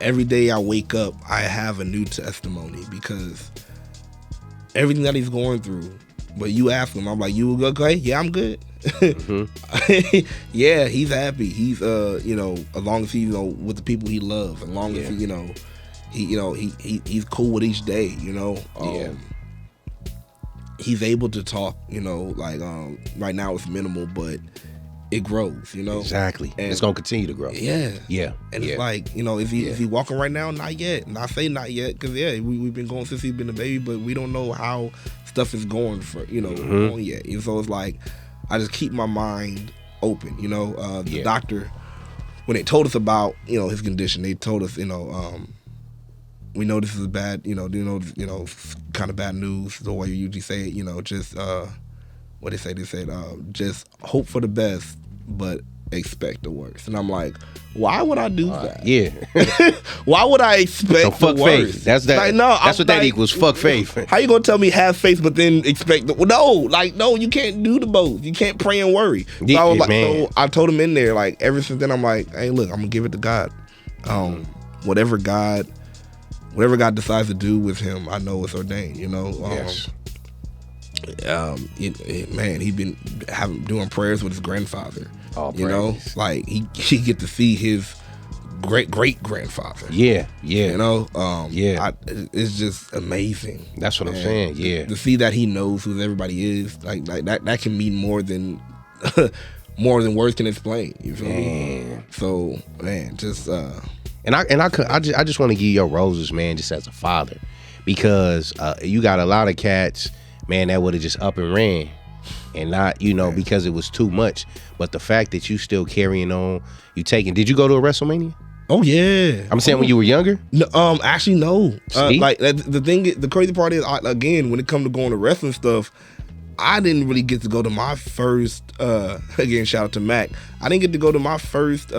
Every day I wake up, I have a new testimony, because everything that he's going through, but you ask him, I'm like, you okay? Yeah, I'm good. Yeah, he's happy. He's as long as he's with the people he loves, as long as he's cool with each day, he's able to talk, right now it's minimal, but it grows, Exactly. And it's gonna continue to grow. Yeah. And it's like, is he walking right now? Not yet. And I say not yet because we've been going since he's been a baby, but we don't know how stuff is going for on yet. And so it's like I just keep my mind open. The doctor, when they told us about his condition, they told us we know this is bad. Kind of bad news. The way you usually say it. Just what they say. They said just hope for the best, but expect the worst. And I'm like, why would I do that? Yeah. Why would I expect fuck the worst? faith. That's that. Like, no, that's what that equals. Fuck faith. How you gonna tell me have faith but then expect no, you can't do the both. You can't pray and worry. So I was like, so I told him in there, like ever since then I'm like, hey, look, I'm gonna give it to God. Whatever God decides to do with him, I know it's ordained. Yes. Man, he been doing prayers with his grandfather. Like he get to see his great grandfather. Yeah. It's just amazing. That's what I'm saying. Yeah, to see that he knows who everybody is, like that can mean more than more than words can explain. You feel me? So man, just and I just want to give you your roses, man, just as a father, because you got a lot of cats, man, that would have just up and ran, and not because it was too much. But the fact that you still carrying on, did you go to a WrestleMania? Oh yeah. I'm saying when you were younger? No, actually no. Like the crazy part is, again, when it comes to going to wrestling stuff, I didn't really get to go to my first. Again, shout out to Mac. I didn't get to go to my first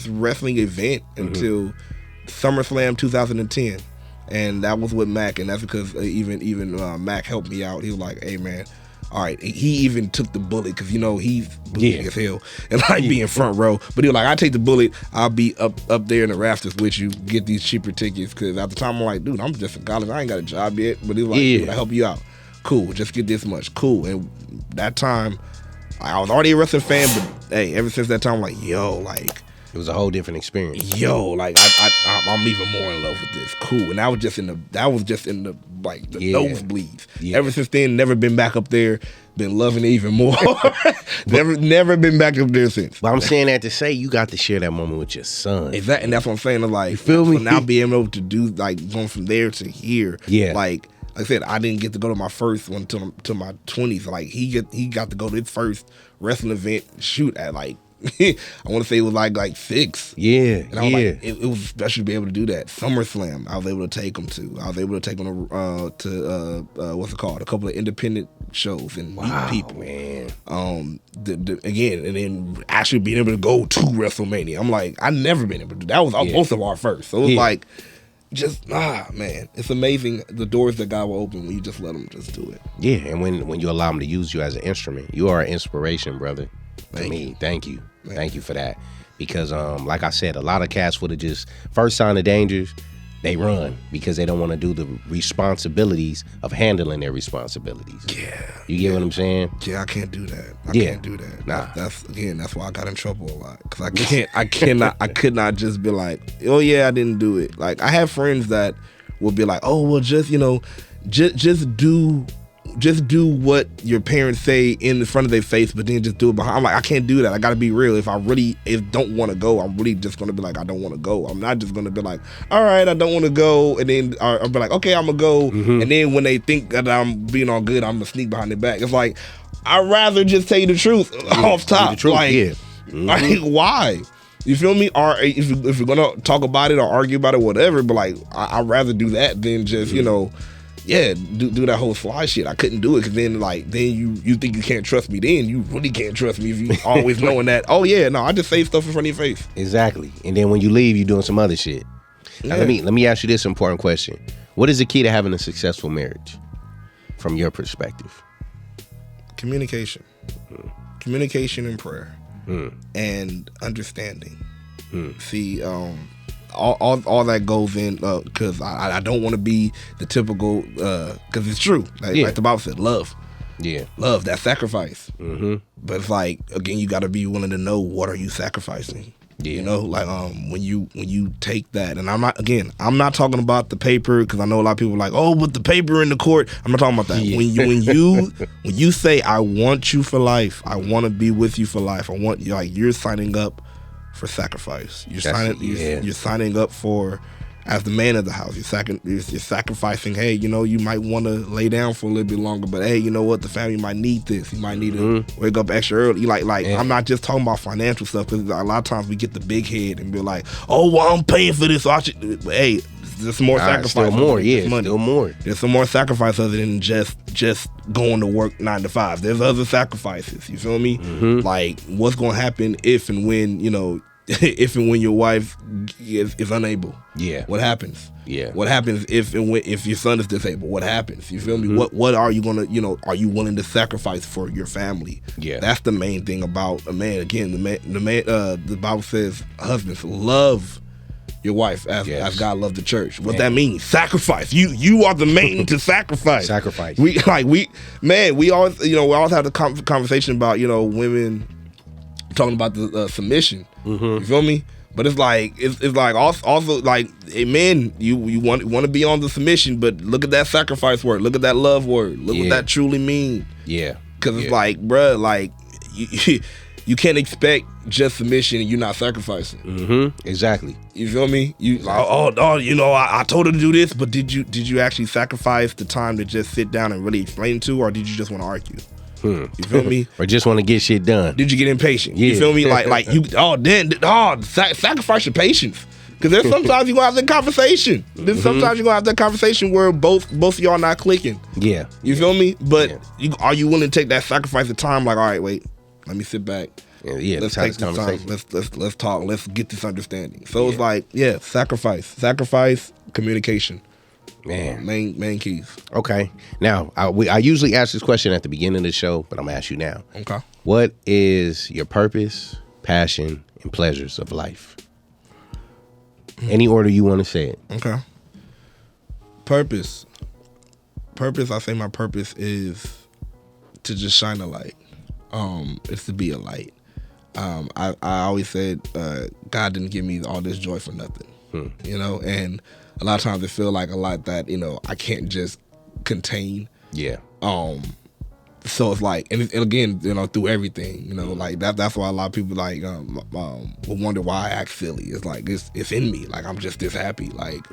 wrestling event until SummerSlam 2010, and that was with Mac, and that's because even Mac helped me out. He was like, "Hey man." All right, he even took the bullet because he's bougie as hell and like being front row. But he was like, I take the bullet, I'll be up there in the rafters with you, get these cheaper tickets. Because at the time I'm like, dude, I'm just in college, I ain't got a job yet. But he was like, dude, I help you out. Cool, just get this much. Cool. And that time, I was already a wrestling fan, but hey, ever since that time, I'm like, yo, like It was a whole different experience. Yo, like I'm even more in love with this. Cool, and that was just in the like the nosebleeds. Yeah. Ever since then, never been back up there. Been loving it even more. never been back up there since. But I'm saying that to say you got to share that moment with your son. Exactly, and that's what I'm saying. I'm like, you feel me? So now being able to do like going from there to here. Yeah. Like I said, I didn't get to go to my first one till my 20s. Like he got to go to his first wrestling event shoot at like I want to say it was like 6. Yeah, and I was like, it was special to be able to do that. SummerSlam, I was able to take him to. I was able to take him to what's it called? A couple of independent shows and meet people. Man. Again, and then actually being able to go to WrestleMania. I'm like, I never been able to do that. Was most of our first. So it was like, just man, it's amazing the doors that God will open when you just let him just do it. Yeah, and when you allow him to use you as an instrument, you are an inspiration, brother. To me, thank you for that. Because like I said, a lot of cats would have just first sign of dangers, they run because they don't want to do the responsibilities of handling their responsibilities. Yeah, you get what I'm saying? Yeah, I can't do that. I can't do that. Nah, that's why I got in trouble a lot because I could not just be like, oh yeah, I didn't do it. Like I have friends that will be like, oh well, just just do what your parents say in the front of their face, but then just do it behind. I'm like, I can't do that. I got to be real. If I really don't want to go, I'm really just going to be like, I don't want to go. I'm not just going to be like, all right, I don't want to go. And then I'll be like, okay, I'm going to go. Mm-hmm. And then when they think that I'm being all good, I'm going to sneak behind their back. It's like, I'd rather just tell you the truth off top. The truth, like, mm-hmm. like, why? You feel me? Or if you're going to talk about it or argue about it, whatever, but like, I'd rather do that than just, do that whole fly shit. I couldn't do it because then you think you can't trust me. Then you really can't trust me if you always knowing that. Oh yeah, no, I just say stuff in front of your face. Exactly. And then when you leave, you're doing some other shit. Now, let me ask you this important question: what is the key to having a successful marriage, from your perspective? Communication, communication and prayer, and understanding. See, all that goes in because I don't want to be the typical because it's true like the Bible said, love, that sacrifice. But it's like, again, you got to be willing to know what are you sacrificing. Like when you take that, and I'm not talking about the paper because I know a lot of people are like, oh, but the paper in the court. I'm not talking about that. When you say I want you for life, I want to be with you for life, I want you, like, you're signing up for sacrifice. You're signing up for, as the man of the house. You're sacrificing. Hey, you might want to lay down for a little bit longer, but hey, you know what? The family might need this. You might need to wake up extra early. I'm not just talking about financial stuff because a lot of times we get the big head and be like, oh, well, I'm paying for this. So I should. But hey, there's some more sacrifice. Still more, still more. There's some more sacrifice other than just going to work 9 to 5. There's other sacrifices. You feel me? Like, what's going to happen if and when your wife is unable? Yeah. What happens? Yeah. What happens if your son is disabled? What happens? You feel me? What are you gonna are you willing to sacrifice for your family? Yeah. That's the main thing about a man. Again, the Bible says, husbands, love your wife as God loved the church. What that means? Sacrifice. You are the man to sacrifice. Sacrifice. We always have the conversation about women talking about the submission. You feel me? But it's like also like, men, you want to be on the submission, but look at that sacrifice word. Look at that love word. Look what that truly mean. Yeah. Because it's like, bruh, like you can't expect just submission and you're not sacrificing. Exactly. You feel me? I told her to do this, but did you actually sacrifice the time to just sit down and really explain to her, or did you just want to argue? You feel me? Or just want to get shit done? Did you get impatient? You feel me? Like you? Sacrifice your patience. Because there's sometimes you're gonna have that conversation. There's sometimes you're gonna have that conversation where both of y'all not clicking. Yeah. You feel me? But are you willing to take that sacrifice of time? Like, all right, wait, let me sit back. Let's take this time. Let's talk. Let's get this understanding. So it's like, sacrifice, communication. Man, main keys. Okay. Now, I usually ask this question at the beginning of the show, but I'm gonna ask you now. Okay. What is your purpose, passion, and pleasures of life? Any order you want to say it. Okay. Purpose. I say my purpose is to just shine a light. It's to be a light. I always said God didn't give me all this joy for nothing. You know, and a lot of times it feel like a lot that, you know, I can't just contain. Yeah. So it's like, and again, you know, through everything, you know, like that's why a lot of people like will wonder why I act silly. It's like it's in me. Like I'm just this happy. Like,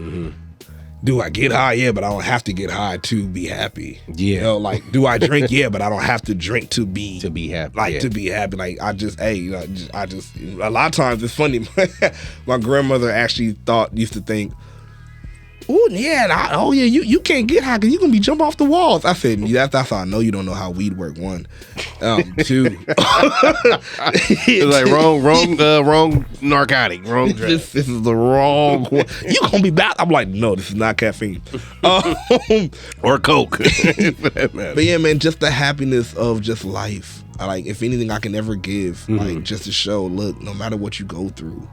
do I get high? Yeah, but I don't have to get high to be happy. Yeah. You know, like, do I drink? Yeah, but I don't have to drink to be happy. Like to be happy. Like I just a lot of times it's funny. My grandmother actually used to think, oh yeah, you can't get high because you're gonna be jump off the walls. I said, that's how I know you don't know how weed work. 1, 2. It's like wrong narcotic, wrong drug. This is the wrong one. You gonna be bad? I'm like, no, this is not caffeine. Or coke. But yeah, man, just the happiness of just life. Like, if anything I can ever give, like just to show, look, no matter what you go through,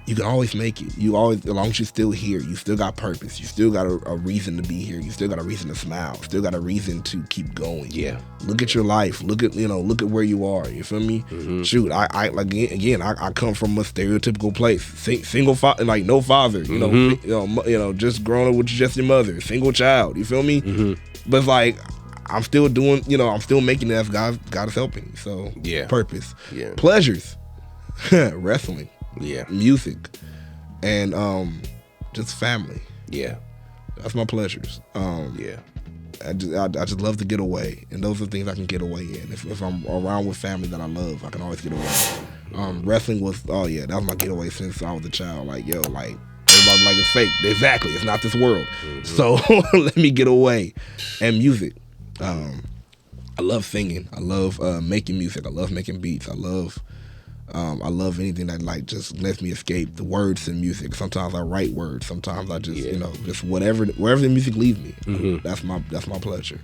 you can always make it. You always, as long as you're still here, you still got purpose. You still got a reason to be here. You still got a reason to smile. Still got a reason to keep going. Yeah. Look at your life. Look at where you are. You feel me? Shoot, I come from a stereotypical place. Single father, like no father. You know, just growing up with just your mother. Single child. You feel me? But it's like, I'm still doing. You know, I'm still making it as God is helping me. So purpose. Yeah. Pleasures. Wrestling. Yeah. Music. And just family. Yeah. That's my pleasures. I just love to get away, and those are things I can get away in. If I'm around with family that I love, I can always get away. Wrestling was that was my getaway since I was a child. Like, yo, like everybody like it's fake. Exactly, it's not this world. So let me get away. And music. I love singing. I love making music. I love making beats. I love anything that like just lets me escape the words in music. Sometimes I write words. Sometimes I just just wherever the music leads me. That's my pleasure.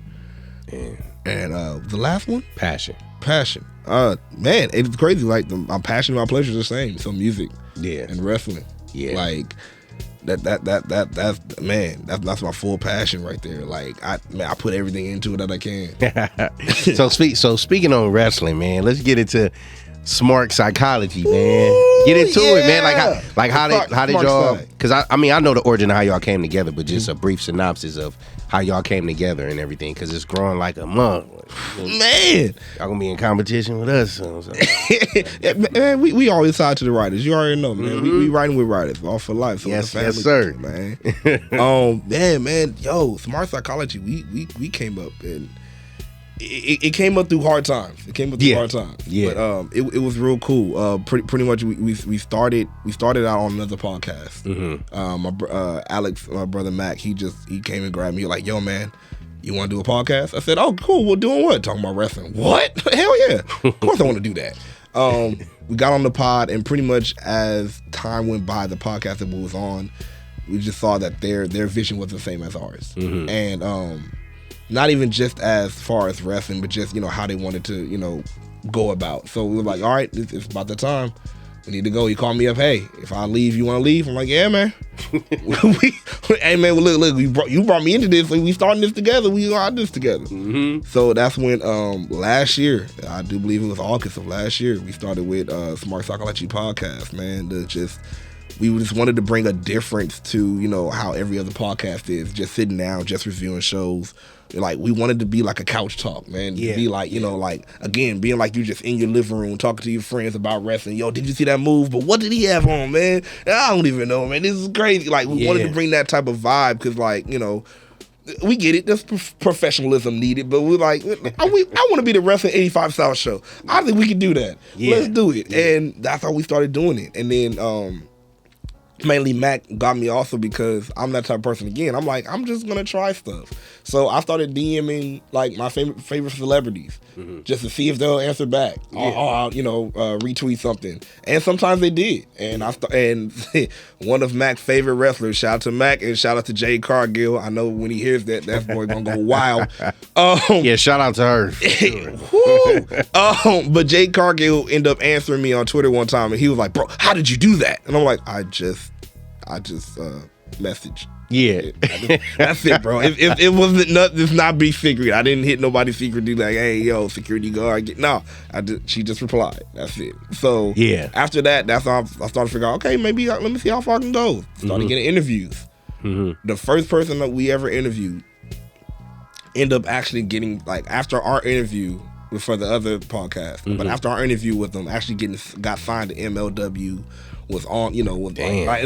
And the last one, passion. Man, it's crazy. Like my passion and my pleasure are the same. So music, and wrestling, like that's my full passion right there. Like I put everything into it that I can. So speaking on wrestling, man, let's get into smart psychology, man. Get into it, man. How did y'all? Because I mean I know the origin of how y'all came together, but just a brief synopsis of how y'all came together and everything, because it's growing like a month. Man, y'all gonna be in competition with us. Man, we always side to the writers. You already know, man. We writing with writers, all for life. So yes, sir, man. Man, yo, smart psychology. We came up and. It came up through hard times. Yeah. But it was real cool. Pretty much we started out on another podcast. Alex, my brother Mac, he came and grabbed me like, yo man, you want to do a podcast? I said, oh cool. We're doing what? Talking about wrestling. What? Hell yeah. Of course I want to do that. We got on the pod, and pretty much as time went by, the podcast that we was on, we just saw that their vision was the same as ours. And not even just as far as wrestling, but just, how they wanted to, go about. So we were like, all right, it's about the time. We need to go. He called me up, hey, if I leave, you want to leave? I'm like, yeah, man. Hey, man, well, look, you brought me into this. Like, we starting this together. We got this together. So that's when last year, I do believe it was August of last year, we started with Smart Psychology Podcast, man. We just wanted to bring a difference to, how every other podcast is. Just sitting down, just reviewing shows. Like, we wanted to be like a couch talk, man. To be like, like, again, being like you just in your living room talking to your friends about wrestling. Yo, did you see that move? But what did he have on, man? I don't even know, man. This is crazy. Like, we wanted to bring that type of vibe because, like, we get it. There's professionalism needed, but we're like, I want to be the Wrestling 85 South show. I think we can do that. Let's do it. And that's how we started doing it. And then, mainly Mac got me also because I'm that type of person. Again, I'm like, I'm just gonna try stuff. So I started DMing like my favorite celebrities just to see if they'll answer back. I'll retweet something, and sometimes they did. And and one of Mac's favorite wrestlers, shout out to Mac and shout out to J Cargill. I know when he hears that boy gonna go wild. Shout out to her. But J Cargill ended up answering me on Twitter one time, and he was like, "Bro, how did you do that?" And I'm like, I just messaged. Yeah. That's it, bro. It wasn't it's not be secret. I didn't hit nobody's secret. Do like, hey, yo, security guard. No, she just replied. That's it. So Yeah. After that, that's how I started to figure out. Okay, maybe let me see how far I can go. Started getting interviews. The first person that we ever interviewed ended up actually getting, like, after our interview for the other podcast, but after our interview with them, actually got signed to MLW. Was on, was like,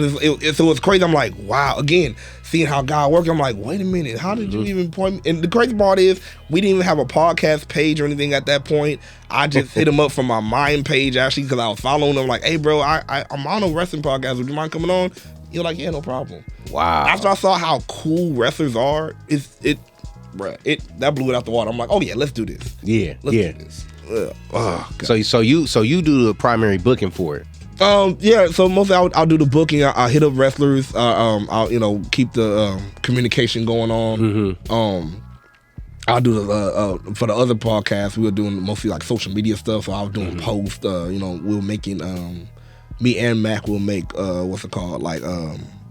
so it was crazy. I'm like, wow. Again, seeing how God worked, I'm like, wait a minute, how did you even point me? And the crazy part is, we didn't even have a podcast page or anything at that point. I just hit him up from my Mind page, actually, because I was following him. Like, hey, bro, I'm on a wrestling podcast. Would you mind coming on? You're like, yeah, no problem. Wow. After I saw how cool wrestlers are, that blew it out the water. I'm like, oh yeah, let's do this. Yeah, Let's do this. Oh, God. So you do the primary booking for it. Yeah, so mostly I'll do the booking. I'll hit up wrestlers. I'll keep the communication going on. I'll do the for the other podcast, we were doing mostly like social media stuff. So I was doing posts. We were making me and Mac will make what's it called, like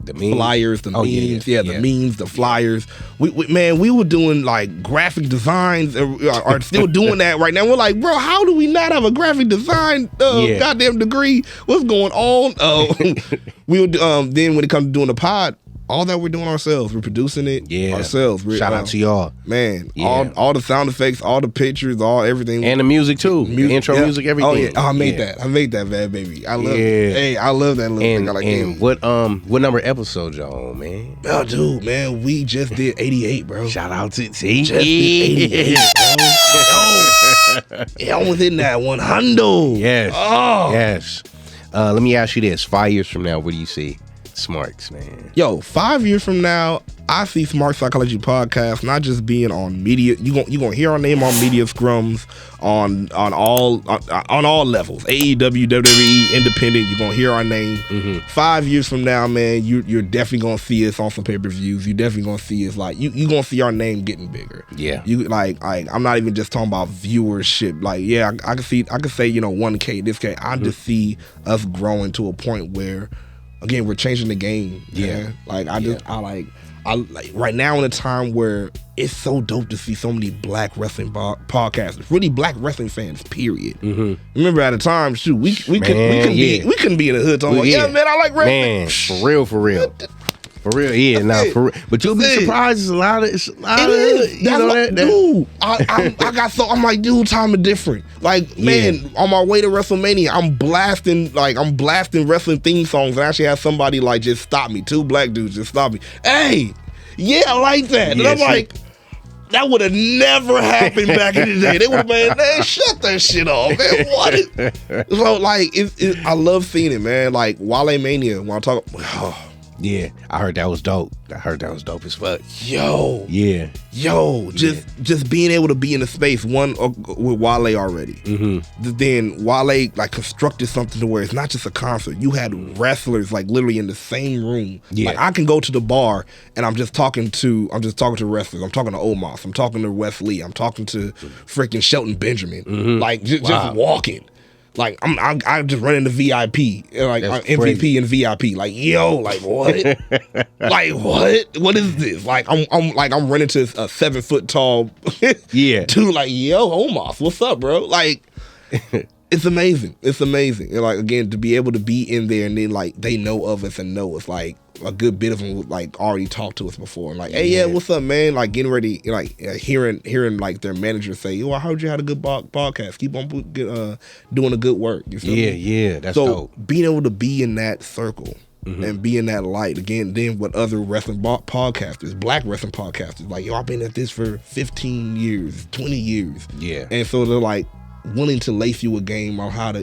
the memes? Flyers, the memes, the memes, the flyers. We were doing like graphic designs, and are still doing that right now. We're like, bro, how do we not have a graphic design goddamn degree? What's going on? We would then when it comes to doing the pod, all that we're doing ourselves. We're producing it ourselves. Shout out to y'all, man. All the sound effects, all the pictures, everything, and the music too. Intro music, everything. Oh yeah, I made that, bad baby. I love it. Hey, I love that little thing. I like and what number episode y'all on, man? Oh, dude, man, we just did 88, bro. Shout out to Just did 88, bro. Yo, almost hitting that 100. Yes. Oh. Yes. Let me ask you this: 5 years from now, what do you see? Smarks, man. Yo, 5 years from now, I see Smart Psychology Podcast not just being on media. You gonna hear our name on media scrums on all levels. AEW, WWE, independent. You're gonna hear our name. 5 years from now, man, you're definitely gonna see us on some pay-per-views. You're definitely gonna see us, like, you gonna see our name getting bigger. Yeah. You like I'm not even just talking about viewership. Like, yeah, I can say 1K, this K. I just see us growing to a point where, again, we're changing the game. Yeah. Man. Like I like right now in a time where it's so dope to see so many black wrestling podcasters, really black wrestling fans. Period. Remember at a time, shoot, we couldn't be in the hood talking about, yeah, man, I like wrestling. Man, for real. For real, yeah. Now, for real, but you'll be surprised. It's a lot of dude. I'm like, dude, time is different. Like, man, on my way to WrestleMania, I'm blasting wrestling theme songs, and I actually had somebody like just stop me. 2 black dudes just stop me. Hey, yeah, I like that. And I'm like, that would have never happened back in the day. They would have been, man, shut that shit off, man. What? So like, I love seeing it, man. Like Wale Mania, when I talk. Yeah, I heard that was dope. As fuck. Yo, just being able to be in the space, one with Wale already. Then Wale like constructed something to where it's not just a concert. You had wrestlers like literally in the same room. Yeah. Like I can go to the bar and I'm just talking to wrestlers. I'm talking to Omos. I'm talking to Wes Lee. I'm talking to freaking Shelton Benjamin. Like just walking. Like I just run into VIP, like MVP crazy. And VIP. Like, yo, like what? Like what? What is this? Like I'm running to a 7 foot tall dude. Like, yo, Omos, what's up, bro? Like, it's amazing. It's amazing. And like, again, to be able to be in there and then like they know of us and know us, like a good bit of them like already talked to us before. And like, hey, yeah, what's up, man? Like getting ready, like hearing like their manager say, "Yo, I heard you had a good podcast. Keep on doing a good work." You feel me? Yeah, that's so dope. Being able to be in that circle and be in that light again, then with other wrestling podcasters, black wrestling podcasters, like, yo, I've been at this for 15 years, 20 years. Yeah, and so they're like willing to lace you a game on how to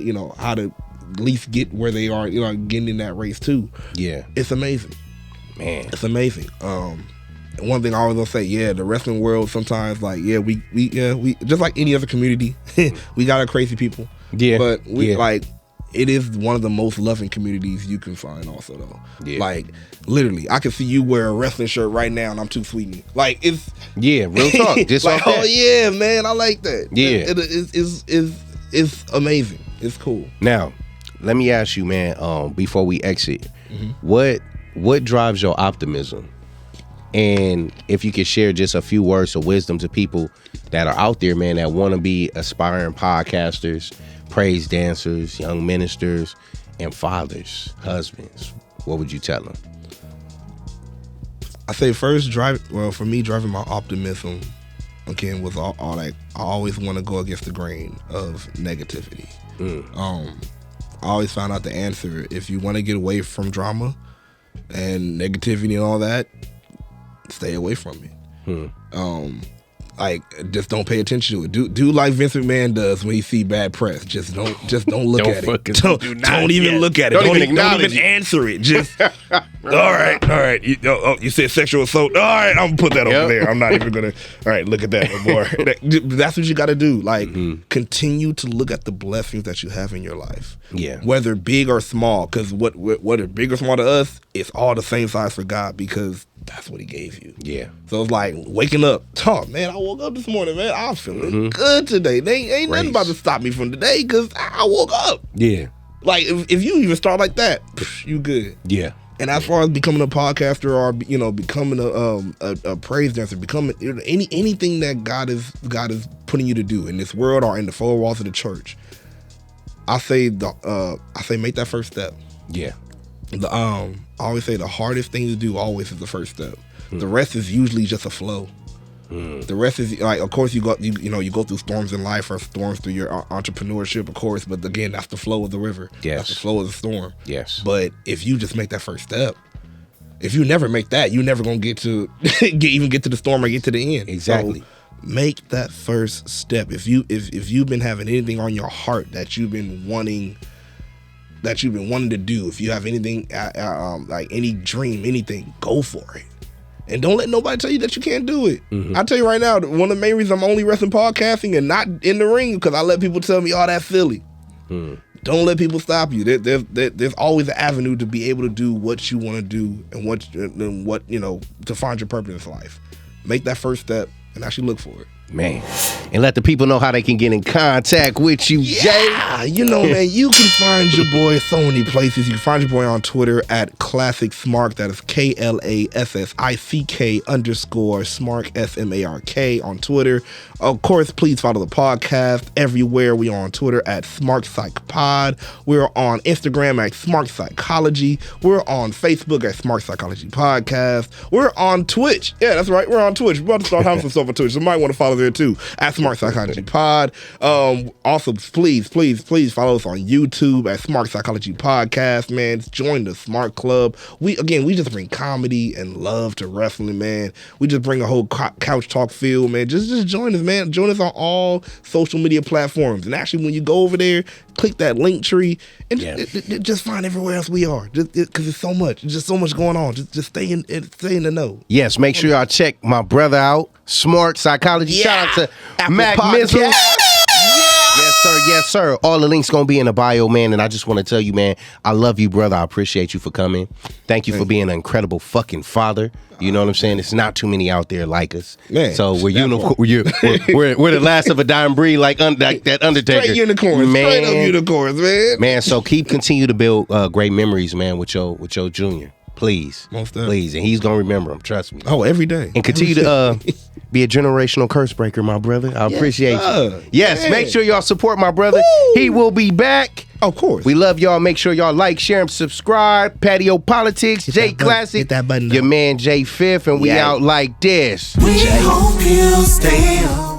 at least get where they are, getting in that race too. Yeah, it's amazing, man. It's amazing. One thing I always gonna say, the wrestling world sometimes, like, we just like any other community, we got our crazy people. Yeah, but we like, it is one of the most loving communities you can find. Also, though, like literally, I can see you wear a wrestling shirt right now, and I'm too sweet. Like it's real talk. Just like, oh yeah, man, I like that. Yeah, it's amazing. It's cool. Now, let me ask you, man, before we exit, what drives your optimism? And if you could share just a few words of wisdom to people that are out there, man, that want to be aspiring podcasters, praise dancers, young ministers, and fathers, husbands, what would you tell them? I say first, for me, driving my optimism, again, was all like, I always want to go against the grain of negativity. I always found out the answer. If you want to get away from drama and negativity and all that, stay away from it. Like, just don't pay attention to it. Do like Vince McMahon does when he see bad press. Just don't look at it. Don't even look at it. Don't even answer it. Just all right. You said sexual assault. All right, I'm gonna put that over there. I'm not even gonna. All right, look at that no more. That's what you got to do. Like, continue to look at the blessings that you have in your life. Yeah, whether big or small. Because what are big or small to us, it's all the same size for God, because that's what he gave you. Yeah. So it's like waking up. Oh, man, I woke up this morning, man. I'm feeling good today. Ain't nothing about to stop me from today, because I woke up. Yeah. Like, if you even start like that, you good. Yeah. And as far as becoming a podcaster or, becoming a praise dancer, becoming anything that God is putting you to do in this world or in the four walls of the church, I say make that first step. Yeah. I always say the hardest thing to do always is the first step. The rest is usually just a flow. The rest is like, of course, you go through storms in life or storms through your entrepreneurship, of course. But again, that's the flow of the river. Yes, that's the flow of the storm. Yes. But if you just make that first step, if you never make that, you're never gonna get to even get to the storm or get to the end. Exactly. So make that first step. If you've been having anything on your heart that you've been wanting to do, if you have anything like any dream, anything, go for it. And don't let nobody tell you that you can't do it. I tell you right now, one of the main reasons I'm only wrestling podcasting and not in the ring, because I let people tell me, oh, that's silly. Don't let people stop you. There's always an avenue to be able to do what you want to do and what to find your purpose in life. Make that first step and actually look for it. Man, and let the people know how they can get in contact with you, Jay. Man, you can find your boy so many places. You can find your boy on Twitter at Klassick Smark. That is KLASSICK_Smark SMARK on Twitter. Of course, please follow the podcast everywhere. We are on Twitter at Smart Psych Pod. We're on Instagram at Smart Psychology. We're on Facebook at Smart Psychology Podcast. We're on Twitch. Yeah, that's right. We're on Twitch. We're about to start having some stuff on Twitch. You might want to follow there too at Smart Psychology Pod. Also, please follow us on YouTube at Smart Psychology Podcast. Man, join the Smart Club. We just bring comedy and love to wrestling, man. We just bring a whole couch talk feel, man. Just join us, man. Join us on all social media platforms. And actually, when you go over there, click that link tree and just find everywhere else we are. Because it's so much. There's just so much going on. Just stay in the know. Yes, make sure y'all check my brother out, Smart Psychology. Shout out to Apple Mac Mizzle. Yes, sir. All the links gonna be in the bio, man. And I just want to tell you, man, I love you, brother. I appreciate you for coming. Thank you for being an incredible fucking father. You know what I'm saying? It's not too many out there like us. Man, so we're the last of a dying breed, like that Undertaker. Straight unicorns, straight up unicorns, man. Man, so continue to build great memories, man, with your junior. Please. Please. And he's going to remember them. Trust me. Oh, every day. And continue to be a generational curse breaker, my brother. I appreciate you. Yes, make sure y'all support my brother. Woo! He will be back. Of course. We love y'all. Make sure y'all like, share, and subscribe. Patio PolitiCz, J Klassick. Hit that button. Your man, J Fifth, and we out like this. We hope you stay on.